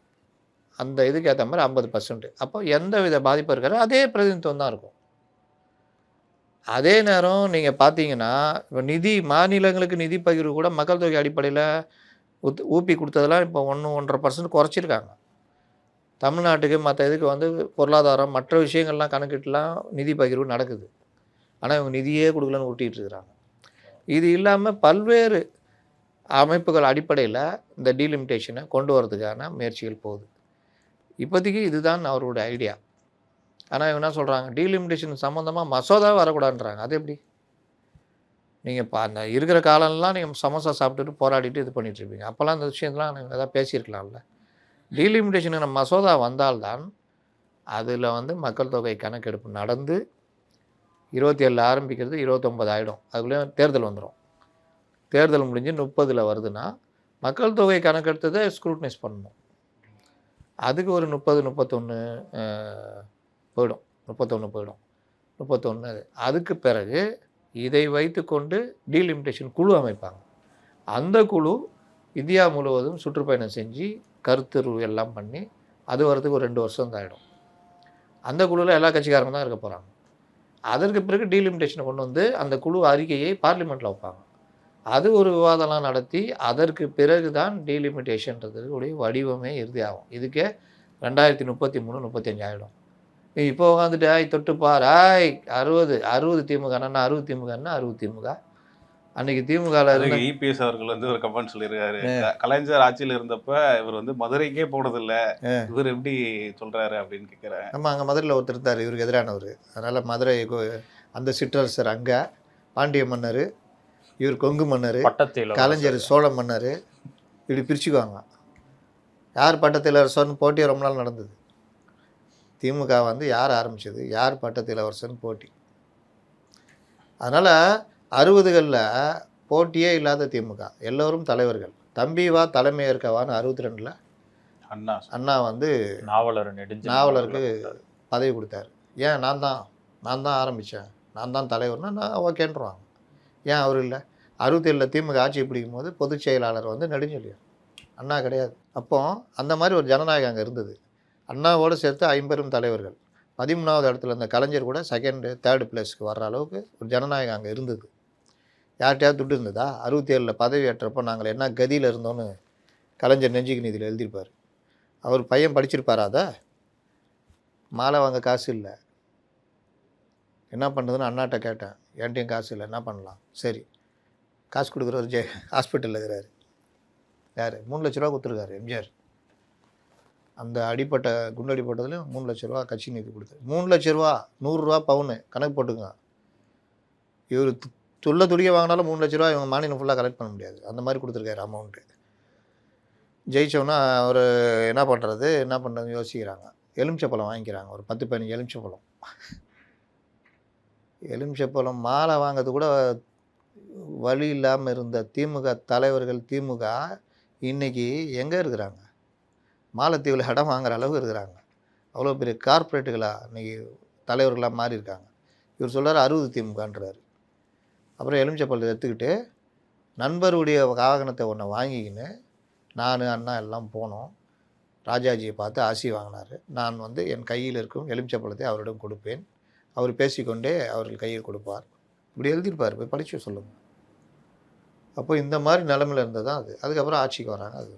அந்த இதுக்கு ஏற்ற மாதிரி 50%. அப்போ எந்த வித பாதிப்பும் இருக்காது, அதே பிரதிநிதித்துவம் தான் இருக்கும். அதே நேரம் நீங்கள் பார்த்தீங்கன்னா இப்போ மாநிலங்களுக்கு நிதி பகிர்வு கூட மக்கள் தொகை அடிப்படையில் ஊப்பி கொடுத்ததெல்லாம் இப்போ 1-1.5% குறைச்சிருக்காங்க. தமிழ்நாட்டுக்கு மற்ற இதுக்கு வந்து பொருளாதாரம் மற்ற விஷயங்கள்லாம் கணக்கிட்டுலாம் நிதி பகிர்வு நடக்குது. ஆனால் இவங்க நிதியே கொடுக்கலன்னு ஊட்டிகிட்டு இருக்கிறாங்க. இது இல்லாமல் பல்வேறு அமைப்புகள் அடிப்படையில் இந்த டீலிமிட்டேஷனை கொண்டு வரதுக்கான முயற்சிகள் போகுது. இப்போதைக்கு இதுதான் அவரோட ஐடியா. ஆனால் இவங்க என்ன சொல்கிறாங்க, டீலிமிட்டேஷன் சம்மந்தமாக மசோதாவே வரக்கூடாதுன்றாங்க. அது எப்படி? நீங்கள் இப்போ அந்த இருக்கிற காலம்லாம் நீங்கள் சமோசா சாப்பிட்டுட்டு போராடிட்டு இது பண்ணிகிட்ருப்பீங்க. அப்போல்லாம் இந்த விஷயத்தெலாம் நீங்கள் எதாவது பேசியிருக்கலாம்ல. டீலிமிட்டேஷனுக்கு மசோதா வந்தால்தான் அதில் வந்து மக்கள் தொகை கணக்கெடுப்பு நடந்து 27 ஆரம்பிக்கிறது 29 ஆகிடும். அதுக்குள்ளேயும் தேர்தல் வந்துடும். தேர்தல் முடிஞ்சு 30 வருதுன்னா மக்கள் தொகை கணக்கெடுத்ததை ஸ்க்ரூட்னைஸ் பண்ணணும். அதுக்கு ஒரு 30-31 போயிடும். 31 அதுக்கு பிறகு இதை வைத்துக்கொண்டு டீலிமிட்டேஷன் குழு அமைப்பாங்க. அந்த குழு இந்தியா முழுவதும் சுற்றுப்பயணம் செஞ்சு கருத்துருவு எல்லாம் பண்ணி அது வரதுக்கு ஒரு 2 வருஷம் தான் ஆகிடும். அந்த குழுவில் எல்லா கட்சிக்காரங்க தான் இருக்க போகிறாங்க. அதற்கு பிறகு டீலிமிட்டேஷனை கொண்டு வந்து அந்த குழு அறிக்கையை பார்லிமெண்ட்டில் வைப்பாங்க. அது ஒரு விவாதம்லாம் நடத்தி அதற்கு பிறகு தான் டீலிமிட்டேஷன்றதுடைய வடிவமே இறுதியாகும். இதுக்கே 2033-35 ஆகிடும். இப்போ உட்காந்துட்டு தொட்டுப்பார் 60 திமுகன்னா 60 திமுகன்னா 60 திமுக. அன்னைக்கு திமுகவில் இபிஎஸ் அவர்கள் வந்து ஒரு கமெண்ட் சொல்லியிருக்காரு, கலைஞர் ஆட்சியில் இருந்தப்ப இவர் வந்து மதுரைக்கே போனதில்ல, இவர் எப்படி சொல்றாரு அப்படின்னு கேட்குறேன். ஆமாம், அங்கே மதுரையில் ஒருத்தர் இருந்தார் இவருக்கு எதிரானவர். அதனால் மதுரை அந்த சிற்றரசர் அங்கே பாண்டிய மன்னர், இவர் கொங்கு மன்னர், கலைஞர் சோழ மன்னர், இப்படி பிரிச்சுக்குவாங்க. யார் பட்டத்து இளவரசர்னு போட்டி ரொம்ப நாள் நடந்தது. திமுக வந்து யார் ஆரம்பித்தது, யார் பட்டத்து இளவரசர்னு போட்டி. அதனால் 60களில் போட்டியே இல்லாத திமுக, எல்லோரும் தலைவர்கள். தம்பி வா தலைமை ஏற்கவான்னு 62ல் அண்ணா வந்து நாவலருக்கு பதவி கொடுத்தாரு. ஏன் நான் தான் ஆரம்பித்தேன், நான் தான் தலைவர்னா நான் ஓகேன்றாங்க. ஏன் அவர் இல்லை? 67ல் திமுக ஆட்சி பிடிக்கும் போது பொதுச் செயலாளர் வந்து நெடுஞ்செழியன், அண்ணா கிடையாது. அப்போ அந்த மாதிரி ஒரு ஜனநாயகம் அங்கே இருந்தது. அண்ணாவோடு சேர்த்து 50 தலைவர்கள். 13வது இடத்துல இருந்த கலைஞர் கூட 2nd 3rd பிளேஸ்க்கு வர்ற அளவுக்கு ஒரு ஜனநாயகம் அங்கே இருந்தது. யார்கிட்டையாவது துட்டு இருந்ததா? 67ல் பதவி ஏற்றப்போ நாங்கள் என்ன கதியில் இருந்தோன்னு கலைஞர் நெஞ்சுக்கு நீதியில் எழுதியிருப்பார். அவர் பையன் படிச்சிருப்பாரா? அதை மாலை வாங்க காசு இல்லை, என்ன பண்ணுறதுன்னு அண்ணாட்ட கேட்டேன். என்கிட்டையும் காசு இல்லை, என்ன பண்ணலாம்? சரி, காசு கொடுக்குறவர் ஹாஸ்பிட்டலில் இருக்கிறாரு. யார்? 3 லட்ச ரூபா கொடுத்துருக்காரு எம்ஜிஆர். அந்த அடிப்பட்ட குண்டு அடிப்பட்டதுலையும் 3 லட்ச ரூபா கட்சி நிதி கொடுத்தாரு. 3 லட்ச ரூபா, 100 ரூபா பவுனு கணக்கு போட்டுங்க. இவர் துடிக்க வாங்கினாலும் 3 லட்ச ரூபா இவங்க மாநிலம் ஃபுல்லாக கலெக்ட் பண்ண முடியாது. அந்த மாதிரி கொடுத்துருக்காரு அமௌண்ட்டு. ஜெயிச்சோன்னா அவர் என்ன பண்ணுறதுன்னு யோசிக்கிறாங்க. எலுமிச்சப்பழம் வாங்கிக்கிறாங்க, ஒரு 10-15 எலுமிச்சப்பழம் மாலை வாங்கிறது கூட வழி இல்லாமல் இருந்த திமுக தலைவர்கள், திமுக இன்றைக்கி எங்கே இருக்கிறாங்க? மாலத்தீவில் இடம் வாங்குற அளவு இருக்கிறாங்க. அவ்வளோ பெரிய கார்ப்பரேட்டுகளாக இன்றைக்கி தலைவர்களாக மாறி இருக்காங்க. இவர் சொல்கிறார் 60 திமுகன்றார். அப்புறம் எலுமிச்சப்பழத்தை எடுத்துக்கிட்டு நண்பருடைய வாகனத்தை ஒன்று வாங்கிக்கின்னு நான் அண்ணா எல்லாம் போனோம். ராஜாஜியை பார்த்து ஆசி வாங்கினார். நான் வந்து என் கையில் இருக்கும் எலுமிச்சப்பழத்தை அவரிடம் கொடுப்பேன், அவர் பேசிக்கொண்டே அவர்கள் கையில் கொடுப்பார். இப்படி எழுதியிருப்பார், போய் படித்து சொல்லுங்கள். அப்போ இந்த மாதிரி நிலமையில் இருந்தது தான் அது. அதுக்கப்புறம் ஆட்சிக்கு வராங்க. அது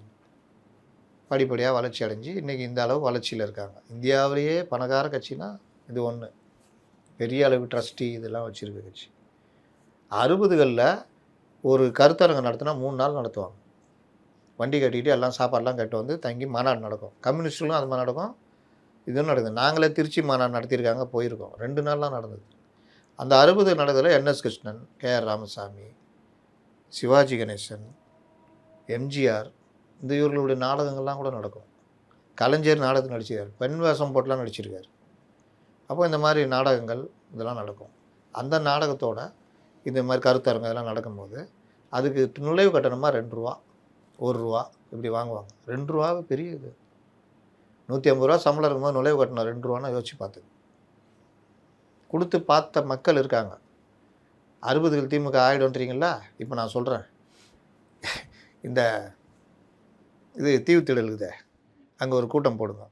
படிப்படியாக வளர்ச்சி அடைஞ்சு இன்றைக்கி இந்த அளவு வளர்ச்சியில் இருக்காங்க. இந்தியாவிலேயே பணக்கார கட்சினா இது ஒன்று. பெரிய அளவு ட்ரஸ்டி இதெல்லாம் வச்சுருக்க கட்சி. 60களில் ஒரு கருத்தரங்கம் நடத்தினா 3 நாள் நடத்துவாங்க. வண்டி கட்டிக்கிட்டு எல்லாம் சாப்பாடெலாம் கட்டு வந்து தங்கி மாநாடு நடக்கும். கம்யூனிஸ்டுகளும் அது மாதிரி நடக்கும், இதுவும் நடக்குது. நாங்களே திருச்சி மாநாடு நடத்தியிருக்காங்க, போயிருக்கோம். 2 நாள்லாம் நடந்தது. அந்த 60 நடக்கிறதுல NS கிருஷ்ணன், KR ராமசாமி, சிவாஜி கணேசன், எம்ஜிஆர், இந்த இவர்களுடைய நாடகங்கள்லாம் கூட நடக்கும். கலைஞர் நாடகத்தில் நடிச்சிருக்கார், பெண் வேஷம் போட்டுலாம் நடிச்சிருக்கார். அப்போ இந்த மாதிரி நாடகங்கள் இதெல்லாம் நடக்கும். அந்த நாடகத்தோட இந்த மாதிரி கருத்தரங்கம் இதெல்லாம் நடக்கும்போது அதுக்கு நுழைவு கட்டணமாக 2 ரூபா 1 ரூபா இப்படி வாங்குவாங்க. 2 ரூபாவே பெரிய இது. 150 ரூபா சம்பளம் இருக்கும்போது நுழைவு கட்டணம் 2 ரூபான்னா யோசிச்சு பார்த்து கொடுத்து பார்த்த மக்கள் இருக்காங்க. 60கள் திமுக ஆகிடும்ன்றீங்களா? இப்போ நான் சொல்கிறேன், இந்த இது தீவுத்திடல் இருக்குதே, அங்கே ஒரு கூட்டம் போடுங்க.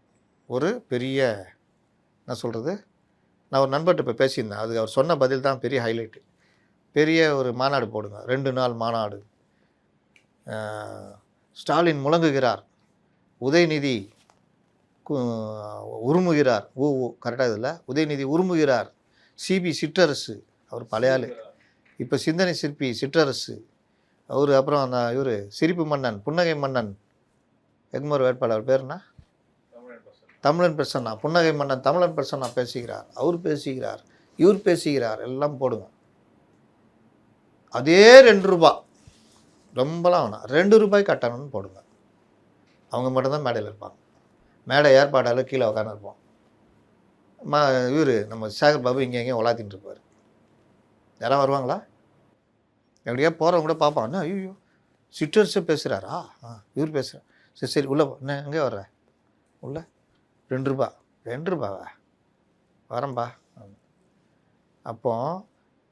ஒரு பெரிய என்ன சொல்கிறது, நான் ஒரு நண்பர்கிட்ட இப்போ பேசியிருந்தேன், அது அவர் சொன்ன பதில் தான் பெரிய ஹைலைட்டு. பெரிய ஒரு மாநாடு போடுங்க, 2 நாள் மாநாடு. ஸ்டாலின் முழங்குகிறார், உதயநிதி உருமுகிறார், கரெக்டாக இதில் உதயநிதி உருமுகிறார், சிபி சிற்றரசு, அவர் பழைய ஆள், இப்போ சிந்தனை சிற்பி சிற்றரசு அவர், அப்புறம் அந்த இவர் சிரிப்பு மன்னன் புன்னகை மன்னன் எக்மோர் வேட்பாளர் பேர் என்ன, தமிழன் பிரசன்னா, புன்னகை மன்னன் தமிழன் பிரசன்னா பேசுகிறார், அவர் பேசுகிறார், இவர் பேசுகிறார், எல்லாம் போடுங்க. அதே 2 ரூபா ரொம்பலாம் வேணாம், 2 ரூபாய் கட்டணம்னு போடுங்க. அவங்க மட்டும்தான் மேடையில் இருப்பாங்க, மேடை ஏற்பாடால் கீழே உட்காந்துருப்போம். இவர் நம்ம சேகர் பாபு இங்கே எங்கேயும் உலாத்தின்னு இருப்பார். யாராவது வருவாங்களா? எப்படியா போகிறவங்க கூட பார்ப்பான், அண்ணா ஐயோ சிற்றரசே பேசுகிறாரா, இவர் பேசுகிறார், சரி சரி உள்ளே என்ன எங்கே வர்ற, உள்ள 2 ரூபா 2 ரூபாவா வரம்பா. அப்போ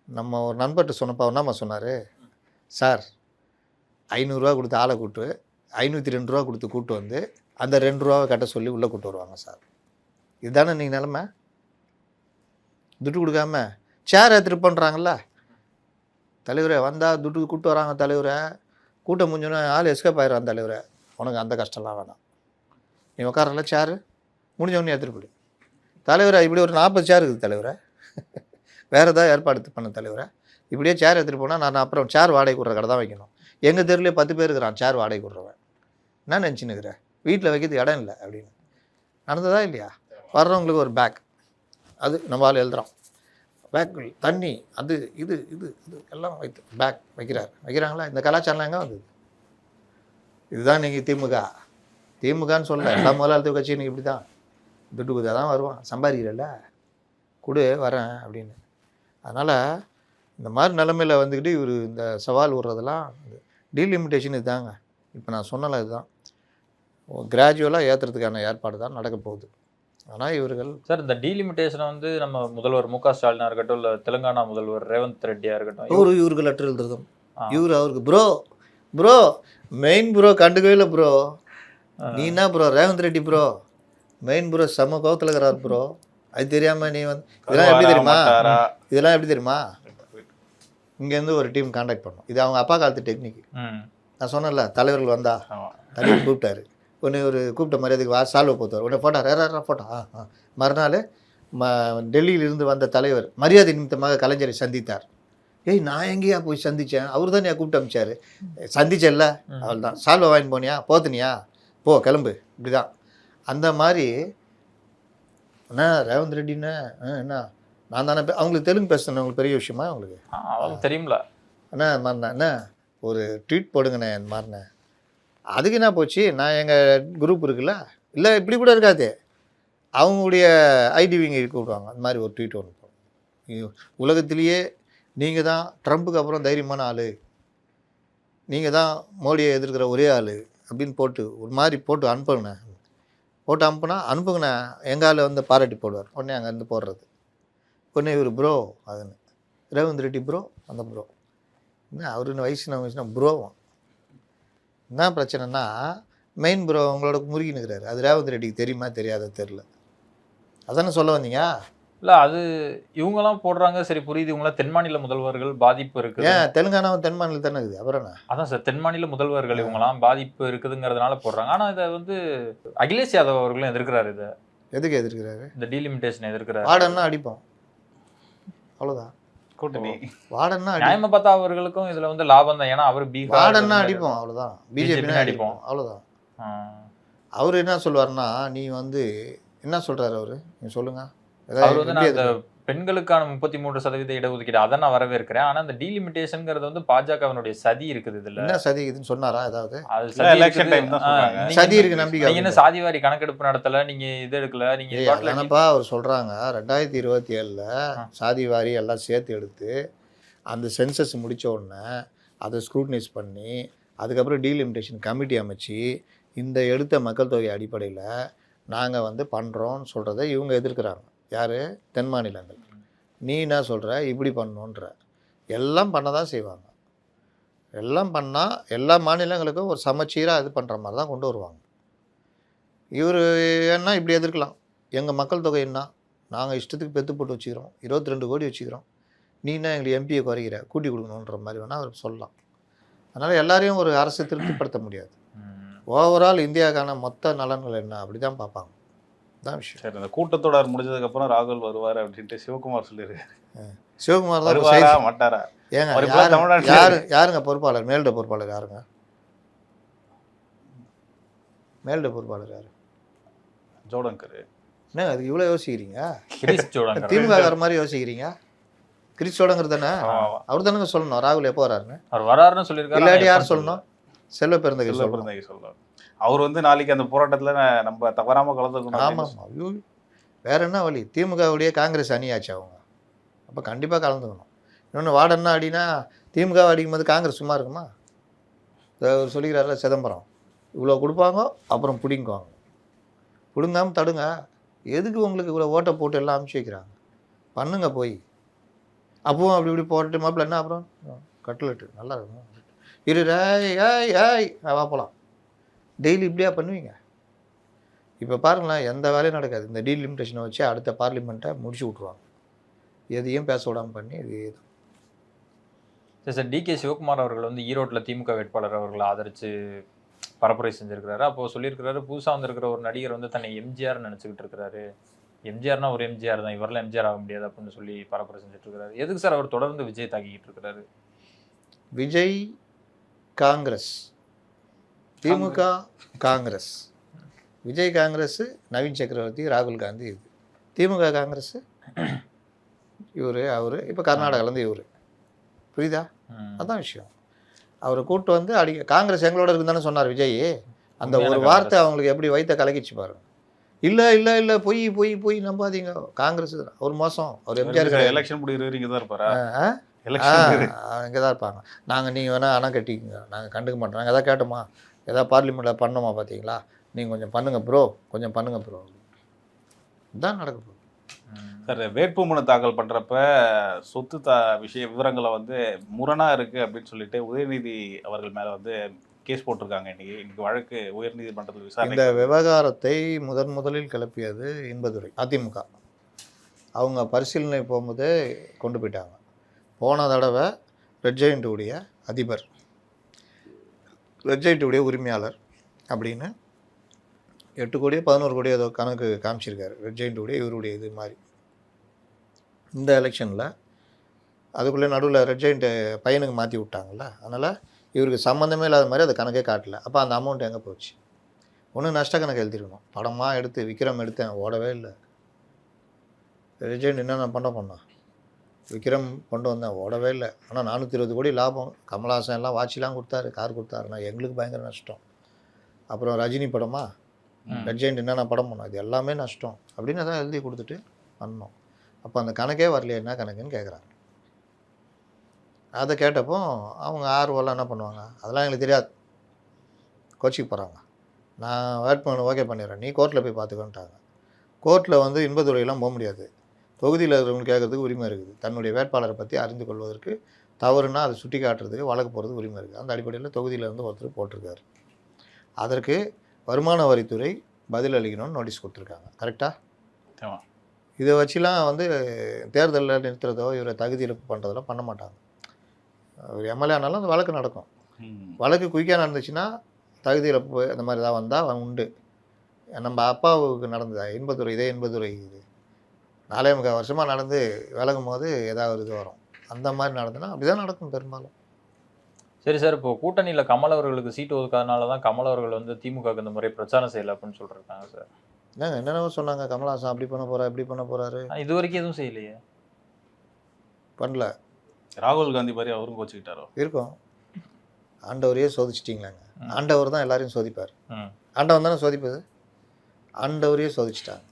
நம்ம ஒரு நண்பர்கிட்ட சொன்னப்போ என்னம்மா சொன்னார், சார் 500 ரூபா கொடுத்து ஆளை கூப்பிட்டு 502 ரூபா கொடுத்து கூப்பிட்டு வந்து அந்த 2 ரூபாவை கட்ட சொல்லி உள்ளே கூப்பிட்டு வருவாங்க சார். இதுதானே நீங்கள் நிலமை? துட்டு கொடுக்காம சேர் எடுத்துகிட்டு பண்ணுறாங்கள தலைவரை, வந்தால் துட்டு கூப்பிட்டு வராங்க தலைவரை, கூட்டம் முடிஞ்சோன்னே ஆள் எஸ்கேப் ஆயிடுறான் தலைவரை. உனக்கு அந்த கஷ்டம்லாம் வேணாம், நீ உட்காரல சேரு முடிஞ்சவொடனே எடுத்துகிட்டு போய் தலைவரை, இப்படி ஒரு 40 சேர் இருக்குது தலைவரை, வேறு ஏதாவது ஏற்பாடு பண்ண தலைவரை, இப்படியே சேர் எடுத்துகிட்டு போனால் நான் அப்புறம் சேர் வாடகை கொடுற கடை தான் வைக்கணும். எங்கள் தெருவிலே 10 பேர் இருக்கிறான் சேர் வாடகை கொடுறவன், என்ன நினச்சின்னுக்கிறேன், வீட்டில் வைக்கிறதுக்கு இடம் இல்லை அப்படின்னு. நடந்ததா இல்லையா? வர்றவங்களுக்கு ஒரு பேக், அது நம்ம ஆள் எழுதுகிறோம், பேக் தண்ணி அது இது இது இது எல்லாம் வைத்து பேக் வைக்கிறாங்களா? இந்த கலாச்சாரம்லாம் எங்கே வந்தது? இதுதான் நீங்கள் திமுகன்னு சொல்ல, எல்லா முதலாளித்துவ கட்சி இன்றைக்கி இப்படி தான், துட்டு கொடுத்தா தான் வருவான், சம்பாதிக்கிறல்ல கொடு வரேன் அப்படின்னு. அதனால் இந்த மாதிரி நிலமையில் வந்துக்கிட்டு இவர் இந்த சவால் விடுறதெல்லாம் டீலிமிட்டேஷன் இதுதாங்க. இப்போ நான் சொன்னல இதுதான் கிராஜுவலாக ஏற்றுறதுக்கான ஏற்பாடு தான் நடக்க போகுது. ஆனால் இவர்கள் சார் இந்த டீலிமிட்டேஷனை வந்து நம்ம முதல்வர் மு க ஸ்டாலினாக இருக்கட்டும், இல்லை தெலுங்கானா முதல்வர் ரேவந்த் ரெட்டியாக இருக்கட்டும், இவருக்கு லெட்டர் எழுதுறதும் இவர் அவருக்கு ப்ரோ மெயின் ப்ரோ கண்டுக்கவே இல்லை ப்ரோ, நீ என்ன bro Revanth Reddy bro main bro செம்ம கோவத்தில் இருக்கிறார் ப்ரோ, அது தெரியாமல் நீ வந்து இதெல்லாம் எப்படி தெரியுமா இங்கேருந்து ஒரு டீம் கான்டாக்ட் பண்ணோம். இது அவங்க அப்பா காலத்து டெக்னிக். நான் சொன்னேன்ல, தலைவர்கள் வந்தா தலைவர் கூப்பிட்டாரு, உடனே ஒரு கூப்பிட்ட மரியாதைக்கு சால்வை போத்தார், உடனே போட்டா போட்டா மறுநாள் டெல்லியிலிருந்து வந்த தலைவர் மரியாதை நிமித்தமாக கலைஞரை சந்தித்தார். நான் எங்கேயா போய் சந்தித்தேன், அவர் தான் கூப்பிட்டு அமிச்சார், சந்திச்சேன்ல அவள் தான், சால்வை வாங்கிட்டு போனியா போத்துனியா போ கிளம்பு, இப்படி தான். அந்த மாதிரி அண்ணா ரேவந்த் ரெட்டின்னு என்ன நான் தானே அவங்களுக்கு தெலுங்கு பேசுனேன், அவங்களுக்கு பெரிய விஷயமா அவங்களுக்கு தெரியும்ல அண்ணா மாறினேன், என்ன ஒரு ட்வீட் போடுங்கண்ணே மாறினேன், அதுக்கு என்ன போச்சு, நான் எங்கள் குரூப் இருக்குல்ல, இல்லை இப்படி கூட இருக்காது, அவங்களுடைய ஐடிவிங்க கூப்பிடுவாங்க, அந்த மாதிரி ஒரு ட்வீட் ஒன்று போடும், உலகத்திலேயே நீங்கள் தான் ட்ரம்ப்புக்கு அப்புறம் தைரியமான ஆள், நீங்கள் தான் மோடியை எதிர்க்கிற ஒரே ஆள் அப்படின்னு போட்டு ஒரு மாதிரி போட்டு அனுப்புங்கண்ணே, போட்டு அனுப்புங்கண்ணே எங்கள் ஆள் வந்து பாராட்டி போடுவார், உடனே அங்கேருந்து போடுறது, உடனே இவர் ப்ரோ அதுன்னு ரேவந்த் ரெட்டி ப்ரோ அந்த ப்ரோ என்ன அவரு வயசுனா ப்ரோவும் என்ன பிரச்சனைனா மெயின் ப்ரோ உங்களோட முருகினுக்கிறாரு, அது ரேவந்த் ரெட்டிக்கு தெரியுமா தெரியாத தெரில, அதானே சொல்ல வந்தீங்க? இல்லை அது இவங்கெல்லாம் போடுறாங்க, சரி புரியுது, இவங்களாம் தென் மாநில முதல்வர்கள் பாதிப்பு இருக்குது, ஏன் தெலுங்கானாவும் தென் மாநிலம் தானே இருக்குது, அப்புறம் என்ன? அதான் சார் தென் மாநில முதல்வர்கள் இவங்கெல்லாம் பாதிப்பு இருக்குதுங்கிறதுனால போடுறாங்க. ஆனால் இதை வந்து அகிலேஷ் யாதவ் அவர்களும் எதிர்க்கிறாரு, இதை எதுக்கு எதிர்க்கிறாரு? இந்த டீலிமிட்டேஷன் எதிர்க்கிறாரு. வாடன்னா அடிப்போம், அவ்வளோதான் கூட்டணி, வாடன்னா நியாயமா பார்த்தா அவர்களுக்கும் இதுல வந்து லாபம் தான், ஏன்னா அவர் பீகார் வாடன்னா அடிப்போம், அவ்வளோதான், பிஜேபி அடிப்போம், அவ்வளோதான். அவர் என்ன சொல்லுவார்னா, நீ வந்து என்ன சொல்றாரு அவரு, நீ சொல்லுங்க. அவர் வந்து நான் இந்த பெண்களுக்கான 33% இடஒதுக்கீடு அதை நான் வரவேற்கிறேன், ஆனா இந்த டீலிமிட்டேஷன்ங்கிறது வந்து பாஜகவினுடைய சதி இருக்குது, இதுல என்ன சதி இதுன்னு சொன்னாரா? ஏதாவது சதி இருக்கு, நம்பிக்கை என்ன சாதிவாரி கணக்கெடுப்பு நடத்தல, நீங்க இது எடுக்கல, நீங்க என்னப்பா அவர் சொல்றாங்க 2027ல் சாதிவாரி எல்லாம் சேர்த்து எடுத்து அந்த சென்சஸ் முடிச்ச உடனே அதை ஸ்க்ரூட்னைஸ் பண்ணி அதுக்கப்புறம் டீலிமிட்டேஷன் கமிட்டி அமைச்சு இந்த எடுத்த மக்கள் தொகை அடிப்படையில் நாங்கள் வந்து பண்ணுறோன்னு சொல்கிறத இவங்க எதிர்க்கிறாங்க. யார்? தென் மாநிலங்கள். நீ என்ன சொல்கிற? இப்படி பண்ணணுன்ற எல்லாம் பண்ண தான் செய்வாங்க. எல்லாம் பண்ணால் எல்லா மாநிலங்களுக்கும் ஒரு சமச்சீராக இது பண்ணுற மாதிரி தான் கொண்டு வருவாங்க. இவர் என்ன இப்படி எதிர்க்கலாம்? எங்கள் மக்கள் தொகை என்ன, நாங்கள் இஷ்டத்துக்கு பெற்று போட்டு வச்சுக்கிறோம், 22 கோடி வச்சுக்கிறோம், நீ என்ன எங்களுக்கு எம்பியை குறைக்கிற, கூட்டி கொடுக்கணுன்ற மாதிரி வேணால் அவர் சொல்லலாம். அதனால் எல்லாரையும் ஒரு அரசு திருப்திப்படுத்த முடியாது. ஓவரால் இந்தியாவுக்கான மொத்த நலன்கள் என்ன அப்படி தான் பார்ப்பாங்க. தான் விஷயம். சரி, இந்த கூட்டத்தொடர் முடிஞ்சதுக்கப்புறம் ராகுல் வருவார் அப்படின்ட்டு சிவகுமார் சொல்லியிருக்காரு. சிவகுமார் தான் வருவாரா மாட்டாரா? ஏங்க அவர் இப்ப தமிழ்நாட்டுல யாருங்க பொறுப்பாளர்? மேல்ட பொறுப்பாளர் யாருங்க? மேல்ட பொறுப்பாளர் யாரு? ஜோடங்கர். என்ன அதுக்கு இவ்வளோ யோசிக்கிறீங்க? கிரீஷ் ஜோடங்கர். திமுக மாதிரி யோசிக்கிறீங்க? கிரீஷ் ஜோடங்கர் தானே? அவர் தானே சொல்லணும் ராகுல் எப்போ வராருன்னு. அவர் வராருன்னு சொல்லியிருக்காரு. இல்லாட்டி யார் சொல்லணும்? செல்வ பெருந்தகை சொல்லணும். சொல்லுவார். அவர் வந்து நாளைக்கு அந்த போராட்டத்துல நம்ம தவறாம கலந்துக்கணும். ஆமாம். ஐயோ வேற என்ன வழி? திமுகவுடைய காங்கிரஸ் அணியாச்சு அவங்க. அப்போ கண்டிப்பாக கலந்துக்கணும். இன்னொன்று வாடன்னா அப்படின்னா திமுக அடிக்கும் போது காங்கிரஸ் சும்மா இருக்குமா? அவர் சொல்லிக்கிறாருல சிதம்பரம், இவ்வளோ கொடுப்பாங்க அப்புறம் பிடிங்குவாங்க. பிடுங்காமல் தடுங்க. எதுக்கு உங்களுக்கு இவ்வளோ ஓட்டை போட்டு எல்லாம் அனுப்பிச்சி வைக்கிறாங்க? பண்ணுங்க போய். அப்பவும் அப்படி இப்படி போட்டு மாப்பிள்ள என்ன அப்புறம் கட்லெட்டு நல்லா இருக்கும் இரு ஏய் வா போகலாம். டெய்லி இப்படியா பண்ணுவீங்க? இப்போ பாருங்களேன், எந்த வேலையும் நடக்காது. இந்த டீலிமிட்டேஷனை வச்சு அடுத்த பார்லிமெண்ட்டை முடிச்சு விட்ருவாங்க. எதையும் பேச விடாமல் பண்ணி இது சரி சார், டிகே சிவகுமார் அவர்கள் வந்து ஈரோட்டில் திமுக வேட்பாளர் அவர்களை ஆதரித்து பரப்புரை செஞ்சுருக்கிறாரு. அப்போது சொல்லியிருக்கிறாரு, புதுசாக வந்திருக்கிற ஒரு நடிகர் வந்து தன்னை எம்ஜிஆர் நினச்சிக்கிட்டு இருக்கிறாரு. எம்ஜிஆர்னா ஒரு எம்ஜிஆர் தான், இவரெல்லாம் எம்ஜிஆர் ஆக முடியாது அப்படின்னு சொல்லி பரப்புரை செஞ்சுட்டு இருக்காரு. எதுக்கு சார் அவர் தொடர்ந்து விஜய் தாக்கிக்கிட்டு இருக்கிறாரு? விஜய் காங்கிரஸ், திமுக காங்கிரஸ், விஜய் காங்கிரஸ், நவீன் சக்கரவர்த்தி, ராகுல் காந்தி. இது திமுக காங்கிரஸ் இவர், அவர் இப்போ கர்நாடகாலேருந்து இவர். புரியுதா? அதான் விஷயம். அவரை கூப்பிட்டு வந்து காங்கிரஸ் எங்களோட இருக்குன்னு தானே சொன்னார் விஜய். அந்த ஒரு வார்த்தை அவங்களுக்கு எப்படி வைத்த கலக்கிச்சு பாருங்க. இல்லை இல்லை இல்லை பொய் பொய் பொய் நம்பாதீங்க, காங்கிரஸ் ஒரு மோசம். அவர் எம்ஜிஆர் எலெக்ஷன் முடிவு இங்கே தான் இருப்பாரா? இங்கே தான் இருப்பாங்க. நீங்கள் வேணால் அணை கட்டிக்கங்க, நாங்கள் கண்டுக்க மாட்டோம். நாங்கள் எதாவது கேட்டோமா, எதாவது பார்லிமெண்ட்டில் பண்ணோமா பார்த்தீங்களா, நீங்கள் கொஞ்சம் பண்ணுங்கள் ப்ரோ, கொஞ்சம் பண்ணுங்கள் ப்ரோ, இதுதான் நடக்க போகுது. சார், வேட்புமனு தாக்கல் பண்ணுறப்ப சொத்து விவரங்களை வந்து முரணாக இருக்குது அப்படின்னு சொல்லிட்டு உதயநிதி அவர்கள் மேலே வந்து கேஸ் போட்டிருக்காங்க. இன்னைக்கு வழக்கு உயர்நீதிமன்றத்தில் விசாரணை. இந்த விவகாரத்தை முதலில் கிளப்பியது இன்பதுரை, அதிமுக. அவங்க பரிசீலனை போகும்போது கொண்டு போயிட்டாங்க. போன தடவை ரெட் ஜெயண்ட்டுடைய அதிபர், ரெட் ஜெயண்ட்டுடைய உரிமையாளர் அப்படின்னு 8 கோடியோ 11 கோடியோ ஏதோ கணக்கு காமிச்சிருக்காரு ரெட் ஜெயண்ட்டுடைய இவருடைய இது மாதிரி. இந்த எலெக்ஷனில் அதுக்குள்ளே நடுவில் ரெட் ஜெயண்ட்டு பையனுக்கு மாற்றி விட்டாங்கல்ல, அதனால் இவருக்கு சம்மந்தமே இல்லாத மாதிரி அந்த கணக்கே காட்டல. அப்போ அந்த அமௌண்ட் எங்கே போச்சு? ஒன்று நஷ்ட கணக்கு எழுதிருக்கணும். படமாக எடுத்து விக்ரம் எடுத்தேன், ஓடவே இல்லை. ரெட் ஜெயண்ட் என்னென்ன பண்ணோம், விக்ரம் கொண்டு வந்தேன், ஓடவே இல்லை. ஆனால் 420 கோடி லாபம். கமல்ஹாசன் எல்லாம் வாட்சிலாம் கொடுத்தாரு, கார் கொடுத்தாருன்னா எங்களுக்கு பயங்கர நஷ்டம். அப்புறம் ரஜினி படமா, ரெட் ஜெயண்ட் என்னென்ன படம் பண்ணோம், இது எல்லாமே நஷ்டம் அப்படின்னு தான் எழுதி கொடுத்துட்டு பண்ணோம். அப்போ அந்த கணக்கே வரலையே, என்ன கணக்குன்னு கேட்குறாங்க. அதை கேட்டப்போ அவங்க ஆர்வலாம் என்ன பண்ணுவாங்க, அதெல்லாம் எங்களுக்கு தெரியாது, கோச்சிக்கு போகிறாங்க. நான் வேட்புமனு ஓகே பண்ணிடுறேன், நீ கோர்ட்டில் போய் பார்த்துக்கோன்ட்டாங்க. கோர்ட்டில் வந்து இன்பதுறையெல்லாம் போக முடியாது. தொகுதியில் இருக்கிறவங்க கேட்குறதுக்கு உரிமை இருக்குது. தன்னுடைய வேட்பாளரை பற்றி அறிந்து கொள்வதற்கு தவறுனா அதை சுட்டி காட்டுறதுக்கு வழக்கு போகிறதுக்கு உரிமை இருக்குது. அந்த அடிப்படையில் தொகுதியில் வந்து ஒருத்தர் போட்டிருக்காரு. அதற்கு வருமான வரித்துறை பதில் அளிக்கணும்னு நோட்டீஸ் கொடுத்துருக்காங்க. கரெக்டாக? இதை வச்சுலாம் வந்து தேர்தலில் நிறுத்துறதோ இவரை தகுதி இழப்பு பண்ணுறதெல்லாம் பண்ண மாட்டாங்க. ஒரு எம்எல்ஏ ஆனாலும் அந்த வழக்கு நடக்கும். வழக்கு குயிக்காக நடந்துச்சுன்னா தகுதி இழப்பு அந்த மாதிரி தான் வந்தால் உண்டு. நம்ம அப்பாவுக்கு நடந்ததா இன்பதுறை, இதே இன்பதுறை இது 4.25 வருஷமாக நடந்து விலகும் போது ஏதாவது இது வரும். அந்த மாதிரி நடந்ததுன்னா அப்படி தான் நடக்கும் பெரும்பாலும். சரி சார், இப்போ கூட்டணியில் கமல் அவர்களுக்கு சீட்டு ஒதுக்காதனால தான் கமல் அவர்கள் வந்து திமுக இந்த முறை பிரச்சாரம் செய்யலை அப்படின்னு சொல்லியிருக்காங்க சார். என்னங்க என்னென்னவோ சொன்னாங்க, கமல்ஹாசன் அப்படி பண்ண போகிறா இப்படி பண்ண போகிறாரு. இது வரைக்கும் எதுவும் செய்யலையே, பண்ணல. ராகுல் காந்தி மாதிரி அவரும் கோச்சிக்கிட்டாரோ இருக்கும். ஆண்டவரையே சோதிச்சிட்டிங்களாங்க. ஆண்டவர் தான் எல்லாரையும் சோதிப்பார். ஆண்டவன் தானே சோதிப்பது. ஆண்டவரையே சோதிச்சிட்டாங்க.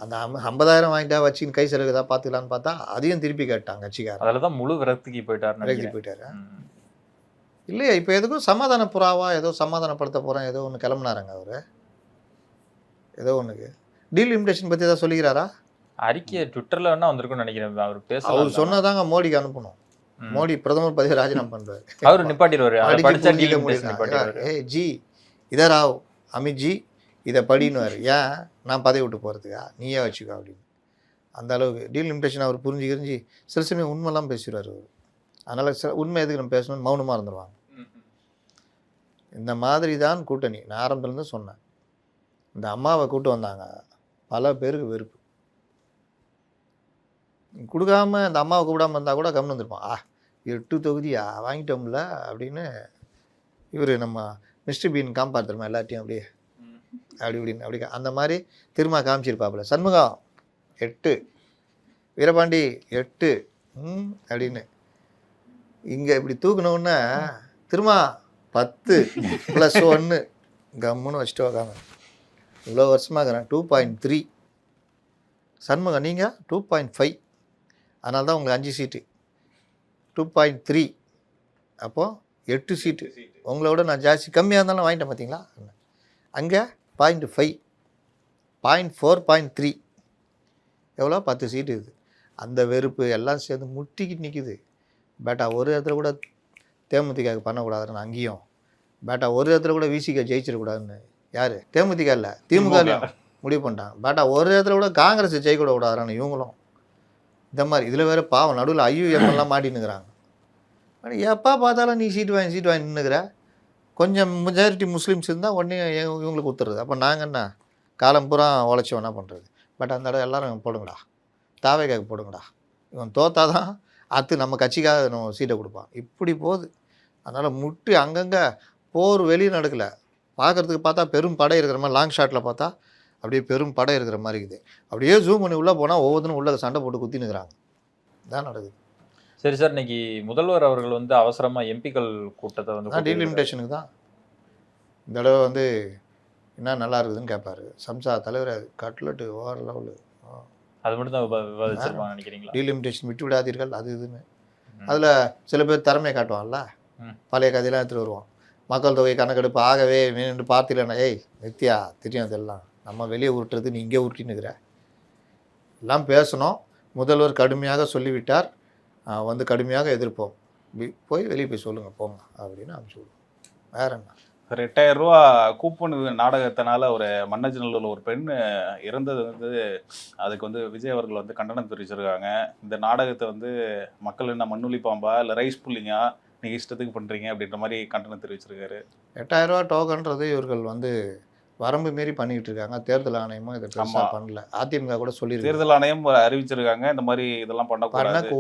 அந்த 50,000 வாங்கிட்டா வச்சுன்னு கை செலவுதா பார்த்துக்கலான்னு பார்த்தா அதையும் திருப்பி கேட்டாங்க கட்சிக்காரர். அதில் தான் முழு விரக்திக்கு போயிட்டார். போயிட்டாரு. இல்லையா இப்போ எதுக்கும் சமாதான புறாவா ஏதோ சமாதானப்படுத்த போகிறேன் ஏதோ ஒன்று கிளம்புனாருங்க அவர். ஏதோ ஒன்றுக்கு டீலிமிட்டேஷன் பற்றி ஏதாவது சொல்லிக்கிறாரா? அறிக்கை ட்விட்டர்ல வேணா வந்திருக்கும்னு நினைக்கிறேன். அவர் பேசலாம். அவர் சொன்னதாங்க மோடிக்கு அனுப்பணும். மோடி பிரதமர் பதவி ராஜினாமா பண்ணுறாரு. அவர் நிப்பாட்டிடுவாரு. அதை படிச்சா டீலிமிட்டேஷன் நிப்பாட்டிடுவாரு. ஏ ஜி இதராவ் அமித் ஜி இதை படின்னுவார். ஏன் நான் பதவி விட்டு போகிறதுக்கா, நீயே வச்சுக்கோ அப்படின்னு. அந்த அளவுக்கு டீலிமிட்டேஷன் அவர் புரிஞ்சு சில சமயம் உண்மைலாம் பேசிடுவார் அவர். அதனால் உண்மை எதுக்கு நம்ம பேசணும்னு மௌனமாக இருந்துருவாங்க. இந்த மாதிரி தான் கூட்டணி. நான் ஆரம்பத்துலேருந்து சொன்னேன். இந்த அம்மாவை கூட்டு வந்தாங்க, பல பேருக்கு வெறுப்பு. கொடுக்காம இந்த அம்மாவை கூப்பிடாமல் இருந்தால் கூட கம்னு வந்துருப்பான். 8 தொகுதியா வாங்கிட்டோம்ல அப்படின்னு இவர் நம்ம மிஸ்டர் பீன் காப்பாற்றுமா எல்லாத்தையும் அப்படியே அப்படி இப்படின்னு அப்படி அந்த மாதிரி திரும்ப காமிச்சிருப்பாப்புல. சண்முகம் 8, வீரபாண்டி 8 அப்படின்னு இங்கே இப்படி தூக்கணுன்னா திரும்ப 10 + 1 கம்முன்னு வச்சுட்டு உக்காங்க. இவ்வளோ வருஷமாக இருக்கிறேன். 2.3 சண்முகம், நீங்கள் 2.5. அதனால தான் உங்களுக்கு 5 சீட்டு. 2.3 அப்போது 8 சீட்டு. உங்களோட நான் ஜாஸ்தி கம்மியாக இருந்தாலும் வாங்கிட்டேன் பார்த்தீங்களா. அங்கே 0.5 0.4 0.3 எவ்வளோ 10 சீட்டு இருக்குது. அந்த வெறுப்பு எல்லாம் சேர்ந்து முட்டிக்கிட்டு நிற்குது. பேட்டா ஒரு இடத்துல கூட தேமுதிக பண்ணக்கூடாதுன்னு அங்கேயும், பேட்டா ஒரு இடத்துல கூட விசிக ஜெயிச்சிடக்கூடாதுன்னு யார் தேமுதிக இல்லை திமுகலையும் முடிவு பண்ணிட்டாங்க. பேட்டா ஒரு இடத்துல கூட காங்கிரஸ் ஜெயிக்கூடாதுன்னு இவங்களும். இந்த மாதிரி இதில் வேறு பாவம் நடுவில் ஐயுஎம்எல்லாம் மாட்டின்னுக்கிறாங்க. எப்போ பார்த்தாலும் நீ சீட்டு வாங்கி நின்றுக்கிற. கொஞ்சம் மெஜாரிட்டி முஸ்லீம்ஸ் இருந்தால் உடனே இவங்களுக்கு ஊத்துறது. அப்போ நாங்கள் என்ன காலம் பூரா உழைச்சோம் என்ன பண்ணுறது. பட் அந்த இடம் எல்லோரும் போடுங்கடா, தாவேக்காக்கு போடுங்கடா, இவன் தோத்தா தான் அத்து நம்ம கட்சிக்காக நம்ம சீட்டை கொடுப்பான். இப்படி போகுது. அதனால் முட்டி அங்கங்கே போர் வெளியே நடக்கலை. பார்க்குறதுக்கு பார்த்தா பெரும் படை இருக்கிற மாதிரி, லாங் ஷாட்டில் பார்த்தா அப்படியே பெரும் படை இருக்கிற மாதிரி இருக்குது. அப்படியே ஜூம் பண்ணி உள்ளே போனால் ஒவ்வொருத்தரும் உள்ளே சண்டை போட்டு குத்தினுக்கிறாங்க. இதான் நடக்குது. சரி சார், இன்னைக்கு முதல்வர் அவர்கள் வந்து அவசரமாக எம்பிக்கள் கூட்டத்தை வந்து டீலிமிட்டேஷனுக்கு தான் இந்த தடவை வந்து என்ன நல்லா இருக்குதுன்னு கேட்பாரு. சம்சா தலைவர் கட்லெட்டு ஓவர் லெவலு அது மட்டும் தான் விவாதிச்சிருப்பாங்க நினைக்கிறீங்களா? டீலிமிட்டேஷன் விட்டு விடாதீர்கள் அது இதுன்னு. அதில் சில பேர் திறமையை காட்டுவான்ல, பழைய கதையெல்லாம் எடுத்துகிட்டு வருவான். மக்கள் தொகை கணக்கெடுப்பு ஆகவே நின்று பார்த்திலன்னா, ஏய் நித்யா தெரியும் அதெல்லாம், நம்ம வெளியே உருட்டுறது நீ இங்கே உருட்டின்னுக்கிற எல்லாம் பேசணும். முதல்வர் கடுமையாக சொல்லிவிட்டார், வந்து கடுமையாக எதிர்ப்போம், போய் வெளியே போய் சொல்லுங்கள் போங்க அப்படின்னு அனுப்பிச்சி விடுவோம். வேற என்ன. ஒரு 8000 ரூபா கூப்பன் நாடகத்தினால ஒரு மன்னஜனூரில் ஒரு பெண் இறந்தது வந்து அதுக்கு வந்து விஜய் அவர்கள் வந்து கண்டனம் தெரிவிச்சிருக்காங்க. இந்த நாடகத்தை வந்து மக்கள் என்ன மண்ணுளி பாம்பா இல்லை ரைஸ் புல்லிங்கா நீங்கள் இஷ்டத்துக்கு பண்ணுறீங்க அப்படின்ற மாதிரி கண்டனம் தெரிவிச்சிருக்காரு. 8000 ரூபா டோக்கன்றது இவர்கள் வந்து வரம்பு மீறி பண்ணிக்கிட்டு இருக்காங்க. தேர்தல் ஆணையமும் இதை பெருசாக பண்ணல. அதிமுக கூட சொல்லியிருக்கு, தேர்தல் ஆணையம் அறிவிச்சிருக்காங்க இந்த மாதிரி இதெல்லாம் பண்ணக்கூடாது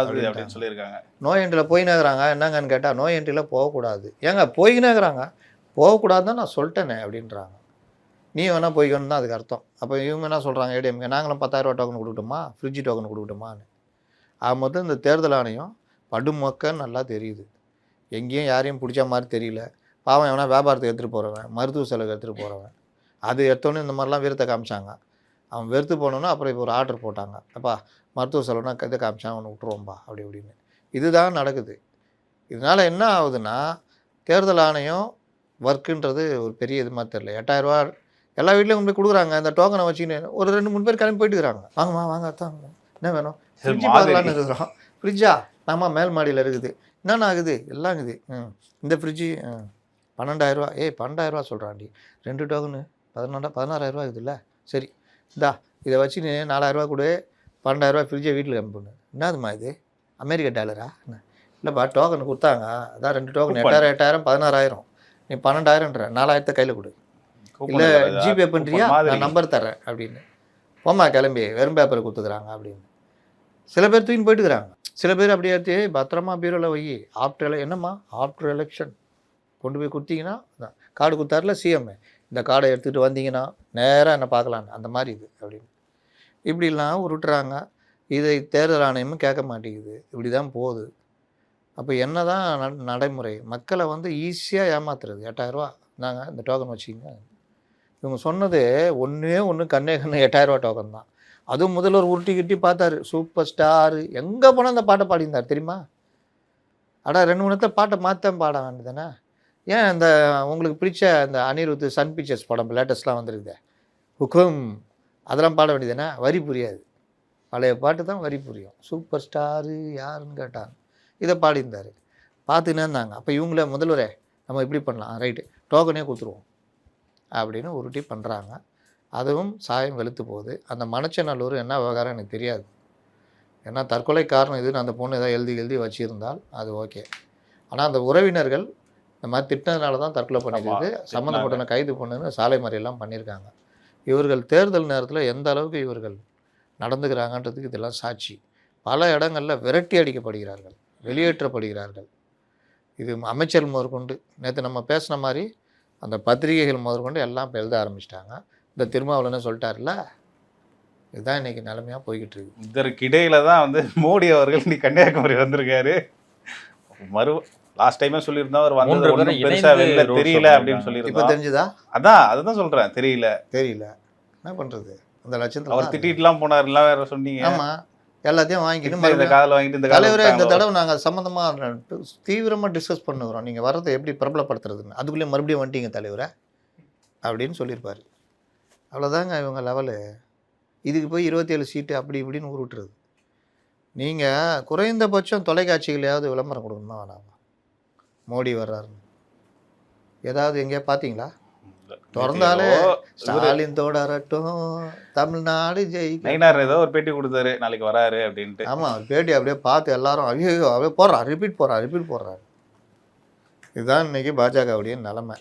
அப்படின்னு சொல்லியிருக்காங்க. நோய் என்ட்ரியில் போயினாங்கிறாங்க. என்னங்கன்னு கேட்டால் நோய் என்ட்ரியில் போகக்கூடாது. ஏங்க போயினாங்கிறாங்க, போகக்கூடாது தான் நான் சொல்லிட்டேனே அப்படின்றாங்க. நீ வேணால் போய்க்கணும் தான் அதுக்கு அர்த்தம். அப்போ இவங்க என்ன சொல்கிறாங்க, ஏடிஎம்கே நாங்களும் 10,000 ரூபா டோக்கன் கொடுக்கட்டுமா, ஃப்ரிட்ஜ் டோக்கன் கொடுக்கட்டுமான்னு. ஆக மொத்தம் இந்த தேர்தல் ஆணையம் படுமொக்க நல்லா தெரியுது. எங்கேயும் யாரையும் பிடிச்ச மாதிரி தெரியல. பாவம் எவனா வியாபாரத்தை எடுத்துகிட்டு போகிறவன், மருத்துவ செலவு எடுத்துகிட்டு போகிறவன், அது எடுத்தோன்னே இந்த மாதிரிலாம் வீரத்தை காமிச்சாங்க. அவன் வெறுத்து போனோன்னா அப்புறம் இப்போ ஒரு ஆர்டர் போட்டாங்க, அப்பா மருத்துவ செலவுனா இதை காமிச்சான் அவனை விட்டுருவோம்பா அப்படி இப்படின்னு. இதுதான் நடக்குது. இதனால் என்ன ஆகுதுன்னா தேர்தல் ஆணையம் ஒர்க்குன்றது ஒரு பெரிய இது மாதிரி தெரியல. 8000 ரூபா எல்லா வீட்லேயும் கொண்டு போய் கொடுக்குறாங்க. இந்த டோக்கனை வச்சுக்கின்னு ஒரு 2-3 பேர் கிளம்பி போயிட்டுக்கிறாங்க. வாங்கம்மா வாங்க அத்தான் என்ன வேணும், ஃப்ரிட்ஜ் பார்க்கலான்னு இருக்கிறோம். ஃப்ரிட்ஜா நம்ம மேல் மாடியில் இருக்குது, என்னென்ன ஆகுது எல்லாம் இருக்குது. இந்த ஃப்ரிட்ஜு 12,000 ரூபா. 12,000 ரூபா சொல்கிறாண்டி, 2 டோக்கனு 16,000 ரூபா இருக்குதுல்ல. சரி இந்தா இதை வச்சு நீ 4,000 ரூபா கொடு, 12,000 ரூபா ஃப்ரிட்ஜை வீட்டில் கம்புன்னு. என்னதுமா இது அமெரிக்கா டாலரா? இல்லைப்பா டோக்கன் கொடுத்தாங்க, அதான் 2 டோக்கன் 8,000 16,000, நீ 12,000ன்ற 4,000 கையில் கொடு, இல்லை ஜிபே பண்ணுறியா நான் நம்பர் தரேன் அப்படின்னு. போம்மா கிளம்பி வெறும் பேப்பரை கொடுத்துக்கிறாங்க அப்படின்னு. சில பேர் தூக்கின்னு போயிட்டுக்கிறாங்க. சில பேர் அப்படியே எடுத்து பத்திரமா பீரோவில் வை. என்னம்மா ஆஃப்டர் எலெக்ஷன் கொண்டு போய் கொடுத்தீங்கன்னா கார்டு கொடுத்தாருல சிஎம், இந்த கார்டை எடுத்துகிட்டு வந்தீங்கன்னா நேராக என்ன பார்க்கலான்னு அந்த மாதிரி இது அப்படின்னு இப்படிலாம் உருட்டுறாங்க. இதை தேர்தல் ஆணையமும் கேட்க மாட்டேங்குது. இப்படி தான் போகுது. அப்போ என்ன தான் நடைமுறை? மக்களை வந்து ஈஸியாக ஏமாத்துறது. 8,000 ரூபா நாங்கள் இந்த டோக்கன் வச்சுக்கிங்க. இவங்க சொன்னது ஒன்று கண்ணே 8,000 ரூபா டோக்கன் தான். அதுவும் முதல்வர் உருட்டி கிட்டி பார்த்தாரு, சூப்பர் ஸ்டாரு எங்கே போனால் அந்த பாட்டை பாடியிருந்தார் தெரியுமா? அடா 2 மணி நேரத்தில் பாட்டை மாற்ற பாட வேண்டியதானே? ஏன் இந்த உங்களுக்கு பிடிச்ச இந்த அனிருத் சன் பிக்சர்ஸ் படம் லேட்டஸ்ட்லாம் வந்துருக்குதே, ஹுக்கும், அதெல்லாம் பாட வேண்டியதானே? வரி புரியாது. பழைய பாட்டு தான் வரி புரியும். சூப்பர் ஸ்டாரு யாருன்னு கேட்டாங்க, இதை பாடியிருந்தார். பார்த்துன்னே இருந்தாங்க. அப்போ இவங்களே முதல்வரே நம்ம இப்படி பண்ணலாம், ரைட்டு டோக்கனே கொடுத்துருவோம் அப்படின்னு உருட்டி பண்ணுறாங்க. அதுவும் சாயம் வெளுத்து போகுது. அந்த மணச்சநல்லூர் என்ன விவகாரம் எனக்கு தெரியாது. ஏன்னா தற்கொலை காரணம் இதுன்னு அந்த பொண்ணு ஏதாவது எழுதி வச்சுருந்தால் அது ஓகே. ஆனால் அந்த உறவினர்கள் இந்த மாதிரி திட்டினதுனால தான் தற்கொலை பண்ணிக்கிறது, சம்மந்தப்பட்டவனை கைது பண்ணுன்னு சாலை மறியெல்லாம் பண்ணியிருக்காங்க. இவர்கள் தேர்தல் நேரத்தில் எந்த அளவுக்கு இவர்கள் நடந்துக்கிறாங்கன்றதுக்கு இதெல்லாம் சாட்சி. பல இடங்களில் விரட்டி அடிக்கப்படுகிறார்கள், வெளியேற்றப்படுகிறார்கள். இது அமைச்சர் முதற்கொண்டு நேற்று நம்ம பேசின மாதிரி அந்த பத்திரிகைகள் முதற்கொண்டு எல்லாம் இப்போ எழுத ஆரம்பிச்சிட்டாங்க. இந்த திருமாவளவனே சொல்லிட்டார்ல, இதுதான் இன்றைக்கி நிலைமையாக போய்கிட்டு இருக்கு. இதற்கு இடையில தான் வந்து மோடி அவர்கள் நீ கன்னியாகுமரி வந்திருக்காரு. லாஸ்ட் டைமே சொல்லியிருந்தோம் அவர் வந்தது ஒன்றும் பெருசா வெளில தெரியல அப்படின்னு சொல்லியிருந்தோம். இப்போ தெரிஞ்சுதா? அதுதான் சொல்றேன், தெரியல என்ன பண்றது? அந்த லட்சத்தில் அவர் திட்டிட்டுலாம் போனார்லாம் வேற சொன்னீங்க. ஆமாம், எல்லாத்தையும் வாங்கிட்டு இந்த காதில் வாங்கிட்டு இந்த தலைவரை இந்த தடவை நாங்கள் சம்மந்தமாக தீவிரமாக டிஸ்கஸ் பண்ணுகிறோம், நீங்கள் வர்றதை எப்படி பிரபலப்படுத்துறதுன்னு. அதுக்குள்ளேயே மறுபடியும் வந்துட்டீங்க தலைவரை அப்படின்னு சொல்லியிருப்பார். அவ்வளோதாங்க இவங்க லெவலு. இதுக்கு போய் 27 சீட்டு அப்படி இப்படின்னு உருட்டுறது. நீங்கள் குறைந்தபட்சம் தொலைக்காட்சிகளையாவது விளம்பரம் கொடுக்கணுமா வேணாமா? மோடி வர்றாருன்னு ஏதாவது எங்கேயா பார்த்தீங்களா? திறந்தாலே ஸ்டாலின் தொடரட்டும், தமிழ்நாடு ஜெயிக்கும். நயினார் ஏதோ ஒரு பேட்டி கொடுத்தாரு, நாளைக்கு வராரு அப்படின்ட்டு. ஆமாம், அவர் பேட்டி அப்படியே பார்த்து எல்லாரும் ஐயோ அப்படியே போடுறாரு, ரிப்பீட் போடுறாரு. இதுதான் இன்னைக்கு பாஜகவுடைய நிலைமை.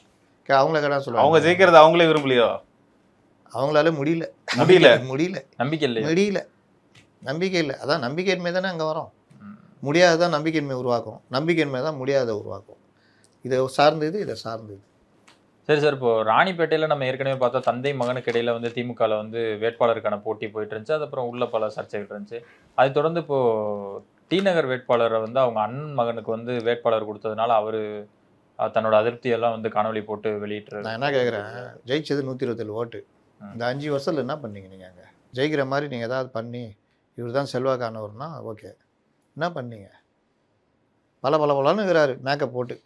அவங்கள கேட்டா சொல்லுவாங்க, அவங்க ஜெயிக்கிறது அவங்களே விரும்பலையோ? அவங்களால முடியல. நம்பிக்கை இல்லை. அதான் நம்பிக்கையின்மை தானே அங்கே வரும். முடியாததான் நம்பிக்கையின்மை உருவாக்கும், நம்பிக்கையின்மை தான் முடியாத உருவாக்கும். இதை சார்ந்தது, இதை சார்ந்தது. சரி சார், இப்போ ராணிப்பேட்டையில் நம்ம ஏற்கனவே பார்த்தா தந்தை மகனுக்கு இடையில வந்து திமுகவில் வந்து வேட்பாளருக்கான போட்டி போயிட்டு இருந்துச்சு. அதுக்கப்புறம் உள்ள பல சர்ச்சைகள் இருந்துச்சு. அதை தொடர்ந்து இப்போ டி நகர் வேட்பாளரை வந்து அவங்க அண்ணன் மகனுக்கு வந்து வேட்பாளர் கொடுத்ததுனால அவர் தன்னோட அதிருப்தியெல்லாம் வந்து காணொலி போட்டு வெளியிட்டு. நான் என்ன கேட்குறேன், ஜெயிச்சது 127 ஓட்டு. இந்த 5 வருஷத்தில் என்ன பண்ணீங்க நீங்கள்? அங்கே ஜெயிக்கிற மாதிரி நீங்கள் ஏதாவது பண்ணி இவர் தான் செல்வாக்கானவர்னா ஓகே, என்ன பண்ணீங்க? பலன்னு இருக்கிறாரு, மேக்கப் போட்டு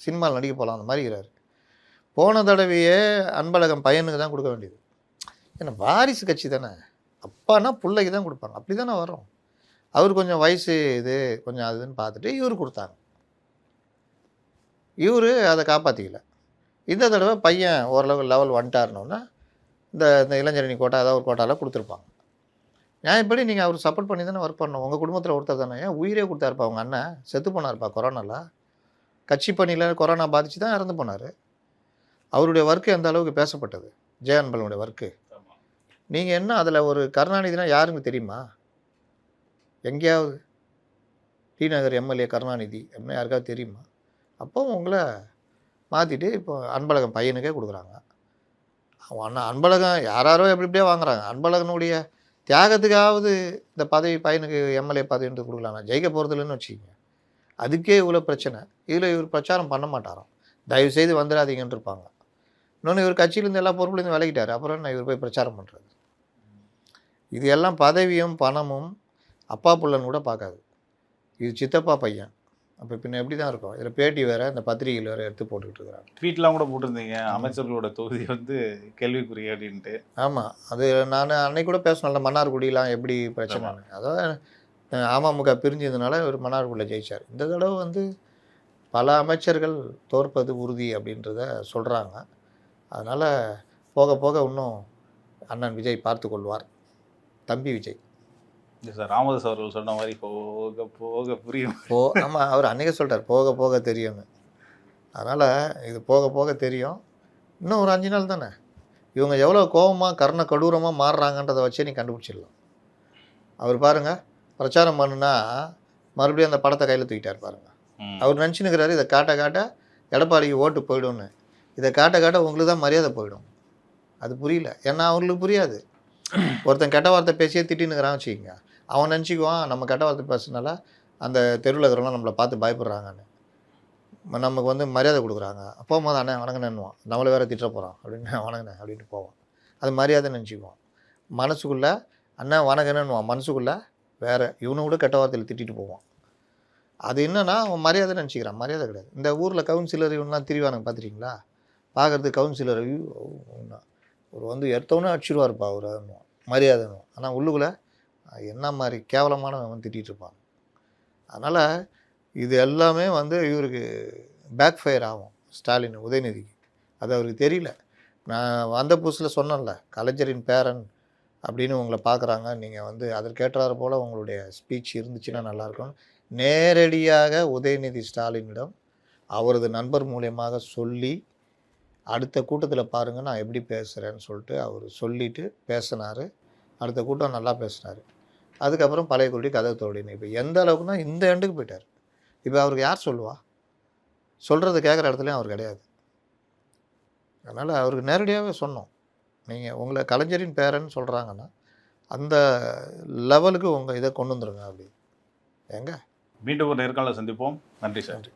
சினிமாவில் நடிக்க போகலாம் அந்த மாதிரி இருக்கிறாரு. போன தடவையே அன்பழகம் பையனுக்கு தான் கொடுக்க வேண்டியது. ஏன்னா வாரிசு கட்சி தானே, அப்பானா பிள்ளைக்கு தான் கொடுப்பாங்க, அப்படி தானே வரும். அவர் கொஞ்சம் வயசு இது கொஞ்சம் அதுன்னு பார்த்துட்டு இவர் கொடுத்தாங்க. இவர் அதை காப்பாற்றிக்கல. இந்த தடவை பையன் ஓரளவுக்கு லெவல் வந்துட்டாருனோன்னா இந்த இளைஞரணி கோட்டா ஏதாவது ஒரு கோட்டாவில் கொடுத்துருப்பாங்க. நியாயப்படி நீங்கள் அவர் சப்போர்ட் பண்ணி தானே ஒர்க் பண்ணணும். உங்கள் குடும்பத்தில் ஒருத்தர் தானே. ஏன் உயிரே கொடுத்தாருப்பா அவங்க அண்ணன், செத்து போனார்ப்பா கொரோனாவில். கட்சி பணியில் கொரோனா பாதித்து தான் இறந்து போனார். அவருடைய ஒர்க்கு எந்த அளவுக்கு பேசப்பட்டது, ஜெய அன்பழகனுடைய ஒர்க்கு. நீங்கள் என்ன அதில் ஒரு கருணாநிதினா யாருன்னு தெரியுமா? எங்கேயாவது டி நகர் எம்எல்ஏ கருணாநிதி அப்படின்னா யாருக்காவது தெரியுமா? அப்போ உங்களை மாற்றிட்டு இப்போ அன்பழகன் பையனுக்கே கொடுக்குறாங்க. அவன் அன்பழகன் யாரோ எப்படியே வாங்குறாங்க. அன்பழகனுடைய தியாகத்துக்காவது இந்த பதவி பையனுக்கு எம்எல்ஏ பதவின்றது கொடுக்கலாம். ஜெயிக்க போகிறது இல்லைன்னு வச்சுக்கோங்க. அதுக்கே இவ்வளோ பிரச்சனை. இதில் இவர் பிரச்சாரம் பண்ண மாட்டாராம். தயவு செய்து வந்துடாதீங்கன்னு இருப்பாங்க. இன்னொன்று இவர் கட்சியிலேருந்து எல்லா பொறுப்புலேருந்து விலகிட்டார். அப்புறம் நான் இவர் போய் பிரச்சாரம் பண்ணுறது. இது எல்லாம் பதவியும் பணமும் அப்பா புள்ளன்னு கூட பார்க்காது. இது சித்தப்பா பையன். அப்போ பின்ன எப்படி தான் இருக்கும். இதில் பேட்டி வேறு, இந்த பத்திரிகையில் வேறு எடுத்து போட்டுக்கிட்டு இருக்கிறாங்க. ட்வீட்லாம் கூட போட்டிருந்தீங்க, அமைச்சர்களோட தொகுதி வந்து கேள்விக்குறி அப்படின்ட்டு. ஆமாம், அது நான் அன்னைக்கு கூட பேசணும்ல, மன்னார்குடியெலாம் எப்படி பிரச்சனை. அதாவது அமமுக பிரிஞ்சதுனால ஒரு மன்னார்குடியில் ஜெயிச்சார். இந்த தடவை வந்து பல அமைச்சர்கள் தோற்பது உறுதி அப்படின்றத சொல்கிறாங்க. அதனால் போக போக இன்னும் அண்ணன் விஜய் பார்த்து கொள்வார், தம்பி விஜய். இல்லை சார், ராமதாஸ் அவர்கள் சொன்ன மாதிரி போக போக புரியும். ஆமாம், அவர் அன்றைக்கே சொல்கிறார் போக போக தெரியும்னு. அதனால் இது போக போக தெரியும். இன்னும் ஒரு 5 நாள் தானே. இவங்க எவ்வளோ கோபமாக கர்ண கடூரமாக மாறுறாங்கன்றதை வச்சே நீ கண்டுபிடிச்சிடலாம். அவர் பாருங்கள், பிரச்சாரம் பண்ணுனா மறுபடியும் அந்த படத்தை கையில் தூக்கிட்டார் பாருங்கள். அவர் நினச்சினுக்கிறாரு இதை காட்ட காட்ட எடப்பாடிக்கு ஓட்டு போய்டும்னு. இதை காட்ட காட்ட உங்களுக்கு தான் மரியாதை போயிடும். அது புரியல. ஏன்னா அவங்களுக்கு புரியாது. ஒருத்தன் கெட்ட வார்த்தை பேசியே திட்டினுக்கிறான் வச்சுக்கிங்க, அவன் நினச்சிக்குவான் நம்ம கெட்ட வார்த்தை பேசுனால அந்த தெருவில் இருக்கிறவங்களாம் நம்மளை பார்த்து பயப்படுறாங்கன்னு, நமக்கு வந்து மரியாதை கொடுக்குறாங்க. போகும்போது அண்ணே வணங்கினேன்னுவான், நம்மளை வேறு திட்ட போகிறான் அப்படின்னு வணங்கினேன் அப்படின்ட்டு போவான். அது மரியாதை நினச்சிக்குவான். மனசுக்குள்ளே அண்ணன் வணங்கினேன்னுவான், மனசுக்குள்ளே வேறு இவனை கூட கெட்ட வார்த்தையில் திட்டிட்டு போவான். அது என்னன்னா அவன் மரியாதை நினச்சிக்கிறான். மரியாதை கிடையாது. இந்த ஊரில் கவுன்சிலர் இவங்கலாம் திரிவானுங்க பார்த்துருக்கீங்களா? பார்க்குறதுக்கு கவுன்சிலர் ஒரு வந்து எடுத்தவொன்னே அடிச்சிடுவாருப்பா அவர் மரியாதைன்னு. ஆனால் உள்ளுக்குள்ளே என்ன மாதிரி கேவலமானவன் திட்டிகிட்டு இருப்பான். அதனால் இது எல்லாமே வந்து இவருக்கு பேக் ஃபயர் ஆகும் ஸ்டாலின், உதயநிதிக்கு. அது அவருக்கு தெரியல. நான் வந்த புதுசில் சொன்னேன்ல, கலைஞரின் பேரன் அப்படின்னு உங்களை பார்க்குறாங்க. நீங்கள் வந்து அதற்கேற்றாறு போல் உங்களுடைய ஸ்பீச் இருந்துச்சுன்னா நல்லாயிருக்கும். நேரடியாக உதயநிதி ஸ்டாலினிடம் அவரது நண்பர் மூலியமாக சொல்லி, அடுத்த கூட்டத்தில் பாருங்கள் நான் எப்படி பேசுகிறேன்னு சொல்லிட்டு அவர் சொல்லிவிட்டு பேசினார். அடுத்த கூட்டம் நல்லா பேசினார். அதுக்கப்புறம் பழைய குருடி கதவு தோடின்னு. இப்போ எந்த அளவுக்குன்னா இந்த எண்டுக்கு போயிட்டார். இப்போ அவருக்கு யார் சொல்லுவா? சொல்கிறது கேட்குற இடத்துலையும் அவர் கிடையாது. அதனால் அவருக்கு நேரடியாகவே சொன்னோம். நீங்கள் உங்களை கலைஞரின் பேரன்னு சொல்கிறாங்கன்னா அந்த லெவலுக்கு உங்கள் இதை கொண்டு வந்துருங்க அப்படி. எங்க மீண்டும் ஒரு நேர்காணலை சந்திப்போம். நன்றி சார். நன்றி.